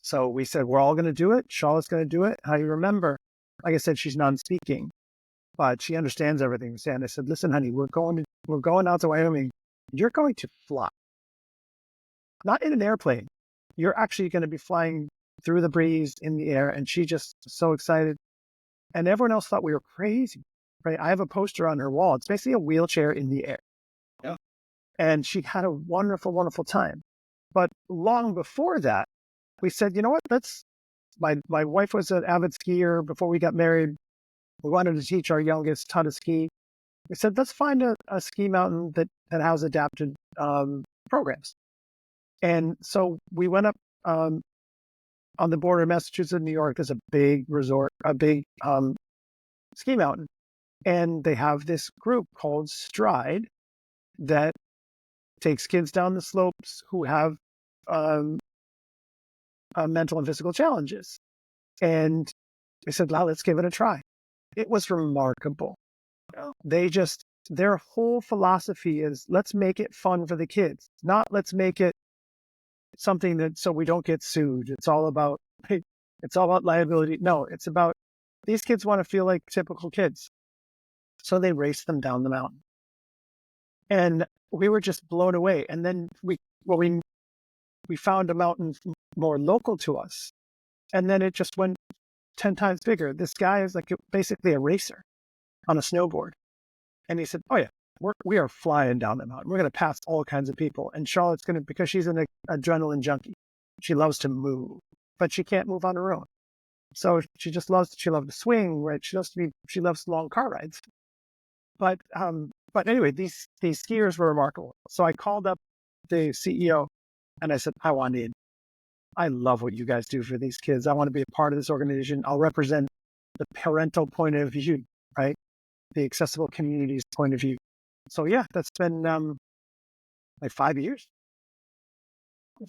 So we said, we're all going to do it. Charlotte's going to do it. How you remember, like I said, she's non-speaking, but she understands everything we're saying. I said, listen, honey, we're going out to Wyoming. You're going to fly, not in an airplane. You're actually going to be flying through the breeze in the air. And she just was so excited. And everyone else thought we were crazy, right? I have a poster on her wall. It's basically a wheelchair in the air. Yeah. And she had a wonderful, wonderful time. But long before that, we said, you know what, my wife was an avid skier before we got married. We wanted to teach our youngest how to ski. We said, let's find a ski mountain that has adapted programs. And so we went up on the border of Massachusetts and New York. There's a big resort, a big ski mountain. And they have this group called Stride that takes kids down the slopes who have mental and physical challenges. And they said, well, let's give it a try. It was remarkable. Their whole philosophy is, let's make it fun for the kids, not let's make it something that so we don't get sued. It's all about liability. No, it's about these kids want to feel like typical kids. So they race them down the mountain. And we were just blown away. And then we found a mountain more local to us. And then it just went 10 times bigger. This guy is like basically a racer on a snowboard. And he said, oh yeah, we are flying down the mountain. We're going to pass all kinds of people. And Charlotte's going to, because she's an adrenaline junkie, she loves to move, but she can't move on her own. So she loves to swing, right? She loves long car rides. But anyway, these skiers were remarkable. So I called up the CEO and I said, I love what you guys do for these kids. I want to be a part of this organization. I'll represent the parental point of view, right? The accessible community's point of view. So yeah, that's been like 5 years.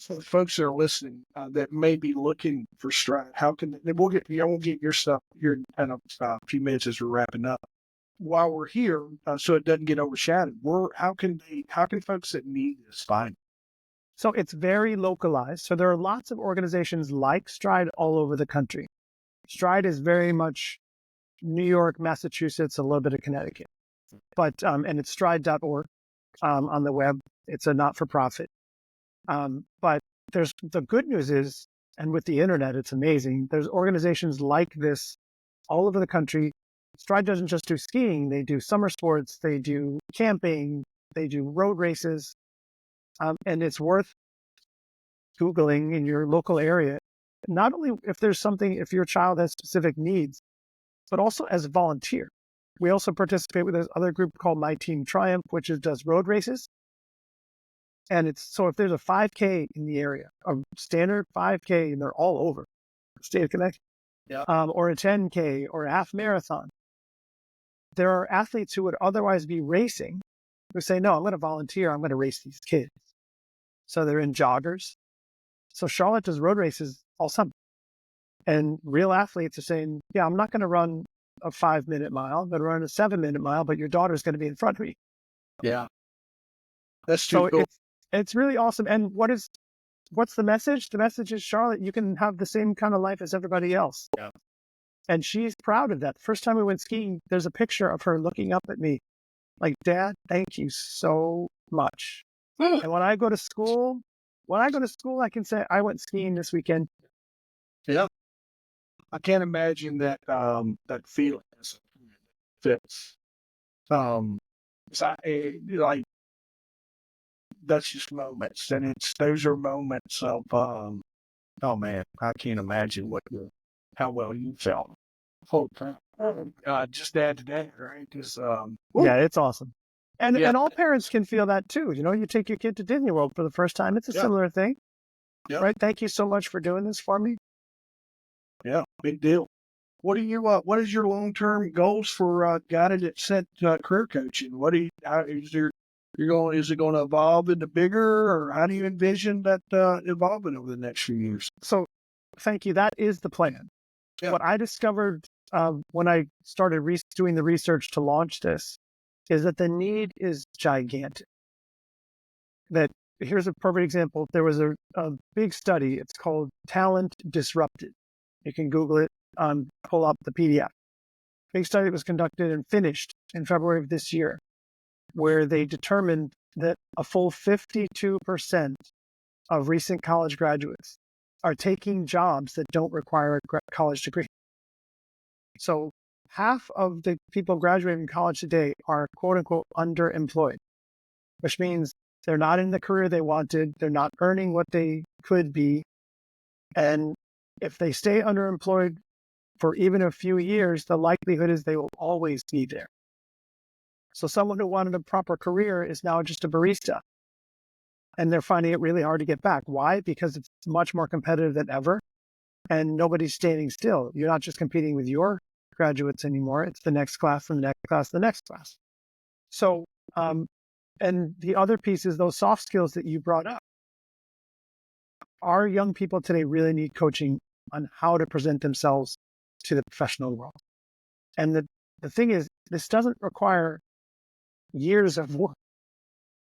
For the folks that are listening that may be looking for Stride, how can they? We'll get your stuff here in a few minutes as we're wrapping up. While we're here, so it doesn't get overshadowed, how can folks that need this find? So it's very localized. So there are lots of organizations like Stride all over the country. Stride is very much New York, Massachusetts, a little bit of Connecticut, but and it's stride.org on the web. It's a not-for-profit. But there's the good news is, and with the internet, it's amazing. There's organizations like this all over the country. Stride doesn't just do skiing; they do summer sports, they do camping, they do road races, and it's worth Googling in your local area, not only if your child has specific needs, but also as a volunteer. We also participate with this other group called My Team Triumph, which does road races. And so if there's a 5K in the area, a standard 5K, and they're all over the state of Connecticut, or a 10K or a half marathon, there are athletes who would otherwise be racing who say, no, I'm going to volunteer. I'm going to race these kids. So they're in joggers. So Charlotte does road races all summer. And real athletes are saying, yeah, I'm not going to run a 5-minute mile. I'm going to run a 7-minute mile, but your daughter's going to be in front of me. Yeah. That's too cool. It's really awesome. And what's the message? The message is, Charlotte, you can have the same kind of life as everybody else. Yeah. And she's proud of that. The first time we went skiing, there's a picture of her looking up at me like, Dad, thank you so much. And when I go to school, I can say, I went skiing this weekend. Yeah. I can't imagine that feeling fits. Like, that's just moments, and those are moments of oh man, I can't imagine how well you felt. Holy crap! Just add to that, right? Because yeah, it's awesome, and all parents can feel that too. You take your kid to Disney World for the first time; it's a similar thing, right? Thank you so much for doing this for me. Yeah, big deal. What is your long-term goals for guided at set career coaching? Is it going to evolve into bigger, or how do you envision that evolving over the next few years? So, thank you. That is the plan. Yeah. What I discovered when I started doing the research to launch this is that the need is gigantic. Here's a perfect example. There was a big study. It's called Talent Disrupted. You can Google it, pull up the PDF. Big study was conducted and finished in February of this year, where they determined that a full 52% of recent college graduates are taking jobs that don't require a college degree. So half of the people graduating from college today are quote unquote underemployed, which means they're not in the career they wanted. They're not earning what they could be. And if they stay underemployed for even a few years, the likelihood is they will always be there. So someone who wanted a proper career is now just a barista. And they're finding it really hard to get back. Why? Because it's much more competitive than ever. And nobody's standing still. You're not just competing with your graduates anymore. It's the next class, and the next class, the next class. So, and the other piece is those soft skills that you brought up. Our young people today really need coaching on how to present themselves to the professional world. And the thing is, this doesn't require years of work.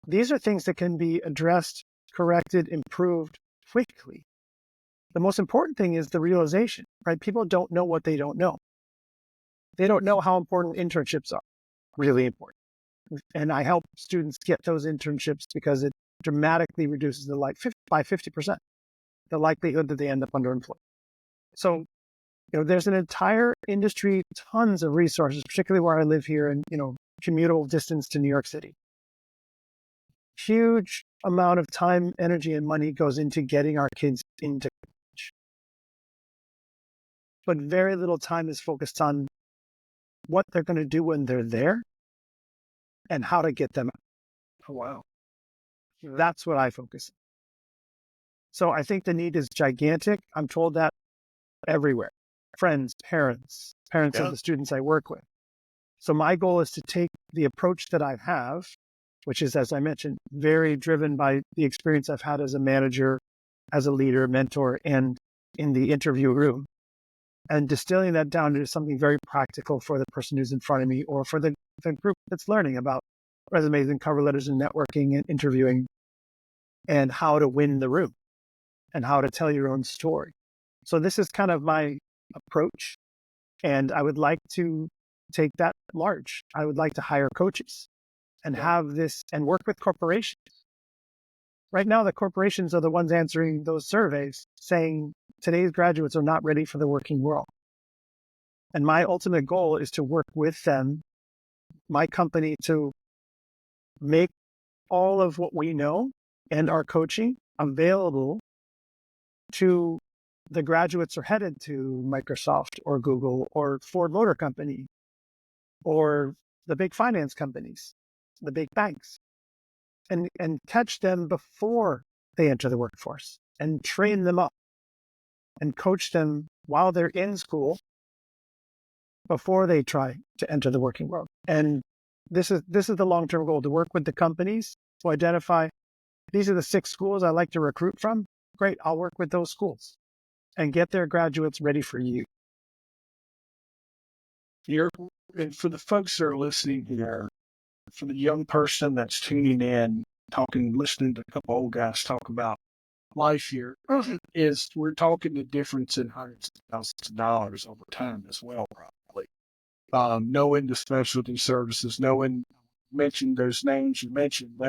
These are things that can be addressed, corrected, improved quickly. The most important thing is the realization, right? People don't know what they don't know. They don't know how important internships are. Really important. And I help students get those internships because it dramatically reduces by 50%, the likelihood that they end up underemployed. So, there's an entire industry, tons of resources, particularly where I live here and, commutable distance to New York City. Huge amount of time, energy, and money goes into getting our kids into college. But very little time is focused on what they're going to do when they're there and how to get them out. Oh, wow. That's what I focus on. So I think the need is gigantic. I'm told that everywhere. Friends, parents of the students I work with. So my goal is to take the approach that I have, which is, as I mentioned, very driven by the experience I've had as a manager, as a leader, mentor, and in the interview room, and distilling that down into something very practical for the person who's in front of me or for the group that's learning about resumes and cover letters and networking and interviewing and how to win the room and how to tell your own story. So this is kind of my approach, and I would like to take that large. I would like to hire coaches and have this and work with corporations. Right now, the corporations are the ones answering those surveys saying today's graduates are not ready for the working world. And my ultimate goal is to work with them, my company, to make all of what we know and our coaching available to the graduates are headed to Microsoft or Google or Ford Motor Company or the big finance companies, the big banks, and catch them before they enter the workforce and train them up and coach them while they're in school before they try to enter the working world. And this is the long-term goal, to work with the companies to identify, these are the 6 schools I like to recruit from. Great, I'll work with those schools and get their graduates ready for you. And for the folks that are listening here, for the young person that's tuning in, listening to a couple old guys talk about life here, is we're talking the difference in hundreds of thousands of dollars over time as well, probably. Knowing the specialty services, mention those names you mentioned,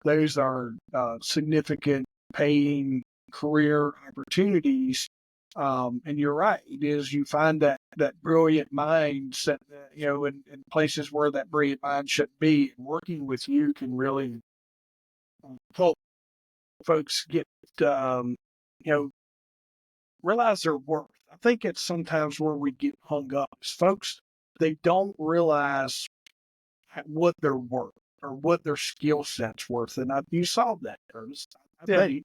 those are significant paying career opportunities. And you're right, it is, you find that brilliant mindset, in places where that brilliant mind should be. Working with you can really help folks get, realize their worth. I think it's sometimes where we get hung up is folks, they don't realize what they're worth or what their skill set's worth. And you saw that, Curtis. I think,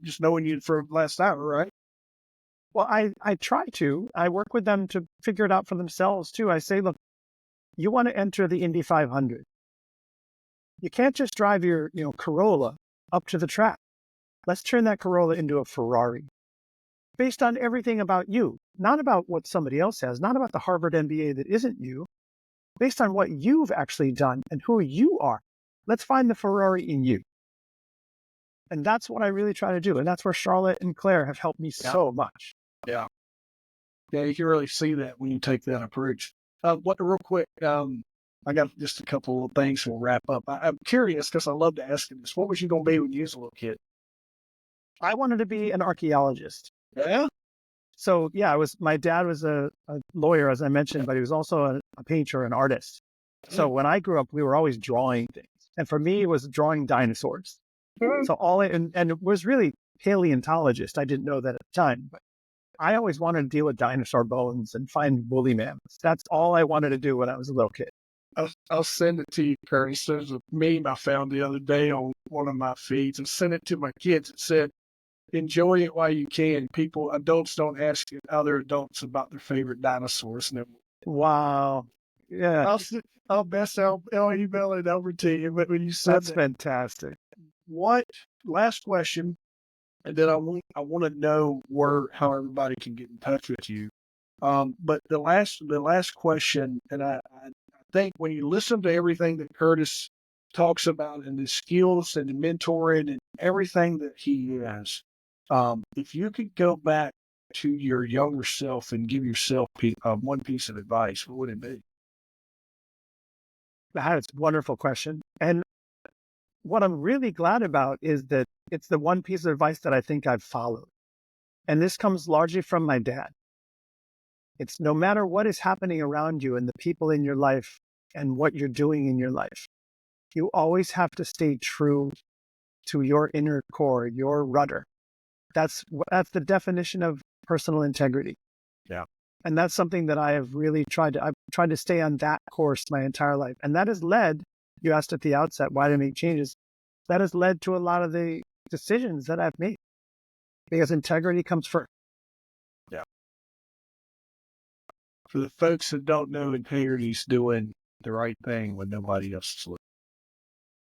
just knowing you for last hour, right? Well, I try to. I work with them to figure it out for themselves too. I say, look, you want to enter the Indy 500. You can't just drive your Corolla up to the track. Let's turn that Corolla into a Ferrari. Based on everything about you, not about what somebody else has, not about the Harvard MBA that isn't you, based on what you've actually done and who you are. Let's find the Ferrari in you. And that's what I really try to do. And that's where Charlotte and Claire have helped me so much. Yeah. Yeah, you can really see that when you take that approach. Real quick, I got just a couple of things we'll wrap up. I'm curious because I love to ask you this. What was you going to be when you was a little kid? I wanted to be an archaeologist. Yeah? So, my dad was a lawyer, as I mentioned, but he was also a painter, an artist. So when I grew up, we were always drawing things. And for me, it was drawing dinosaurs. So and it was really paleontologist. I didn't know that at the time, but I always wanted to deal with dinosaur bones and find woolly mammoths. That's all I wanted to do when I was a little kid. I'll send it to you, Curtis. There's a meme I found the other day on one of my feeds and sent it to my kids. It said, enjoy it while you can. Adults don't ask other adults about their favorite dinosaurs. Wow. Yeah. I'll email it over to you. But when you said that's fantastic. Last question, and then I want to know how everybody can get in touch with you. But the last question, and I think when you listen to everything that Curtis talks about and the skills and the mentoring and everything that he has, if you could go back to your younger self and give yourself one piece of advice, what would it be? That's a wonderful question. And what I'm really glad about is that it's the one piece of advice that I think I've followed. And this comes largely from my dad. It's no matter what is happening around you and the people in your life and what you're doing in your life, you always have to stay true to your inner core, your rudder. That's the definition of personal integrity. Yeah. And that's something that I have really I've tried to stay on that course my entire life. And that has led, you asked at the outset, why to make changes. That has led to a lot of the decisions that I've made because integrity comes first. Yeah. For the folks that don't know, integrity is doing the right thing when nobody else is looking.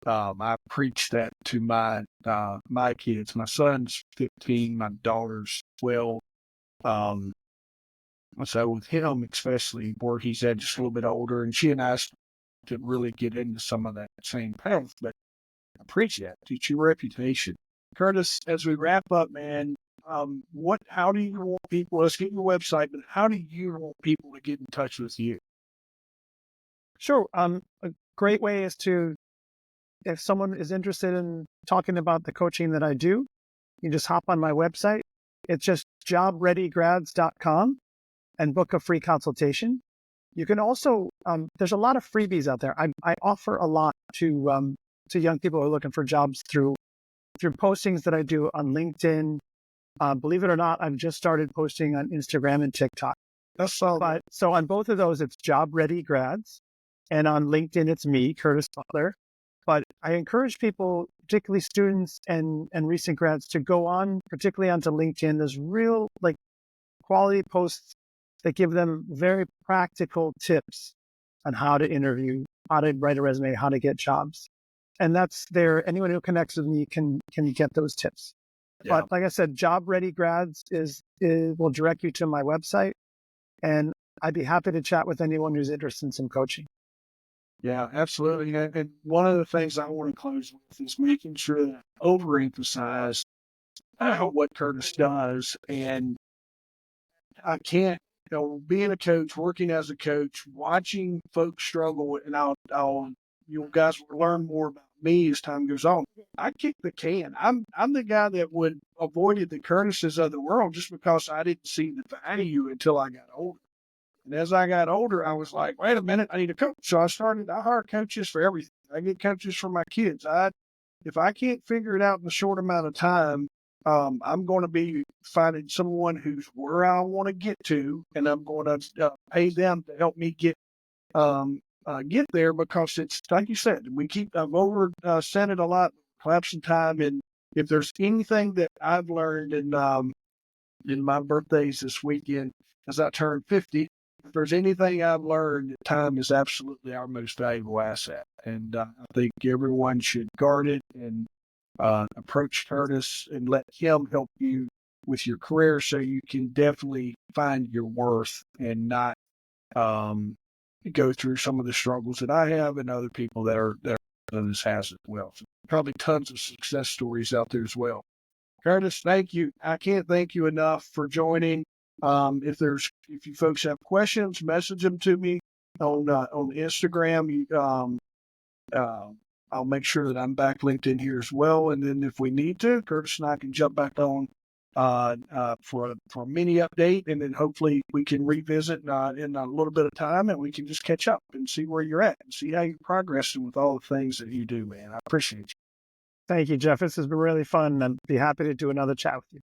I preach that to my kids. My son's 15, my daughter's 12. So with him, especially where he's at just a little bit older, and she and I to really get into some of that same path, but I preach that, teach your reputation. Curtis, as we wrap up, man, how do you want people, let's get your website, but how do you want people to get in touch with you? Sure. A great way is if someone is interested in talking about the coaching that I do, you just hop on my website. It's just jobreadygrads.com and book a free consultation. You can also, there's a lot of freebies out there. I offer a lot to young people who are looking for jobs through postings that I do on LinkedIn, Believe it or not, I've just started posting on Instagram and TikTok. That's all. But so on both of those, it's Job Ready Grads. And on LinkedIn, it's me, Curtis Butler. But I encourage people, particularly students and recent grads, to go on, particularly onto LinkedIn. There's real like quality posts that give them very practical tips on how to interview, how to write a resume, how to get jobs. And that's there. Anyone who connects with me can get those tips. Yeah. But like I said, Job Ready Grads will direct you to my website. And I'd be happy to chat with anyone who's interested in some coaching. Yeah, absolutely. And one of the things I want to close with is making sure that I overemphasize what Curtis does. And I can't, being a coach, working as a coach, watching folks struggle, and you guys will learn more about me as time goes on. I kick the can. I'm the guy that would avoided the Curtises of the world just because I didn't see the value until I got older. And as I got older, I was like, wait a minute, I need a coach. So I hired coaches for everything. I get coaches for my kids. If I can't figure it out in a short amount of time, I'm going to be finding someone who's where I want to get to, and I'm going to pay them to help me get there, because it's like you said, I've said it a lot, collapsing time. And if there's anything that I've learned in my birthdays this weekend, as I turned 50, if there's anything I've learned, time is absolutely our most valuable asset. And I think everyone should guard it and approach Curtis and let him help you with your career, so you can definitely find your worth and not go through some of the struggles that I have and other people that others has as well. So probably tons of success stories out there as well. Curtis, thank you. I can't thank you enough for joining. If you folks have questions, message them to me on Instagram. I'll make sure that I'm back linked in here as well. And then if we need to, Curtis and I can jump back on for a mini update, and then hopefully we can revisit in a little bit of time, and we can just catch up and see where you're at and see how you're progressing with all the things that you do, man. I appreciate you. Thank you, Jeff. This has been really fun. I'd be happy to do another chat with you.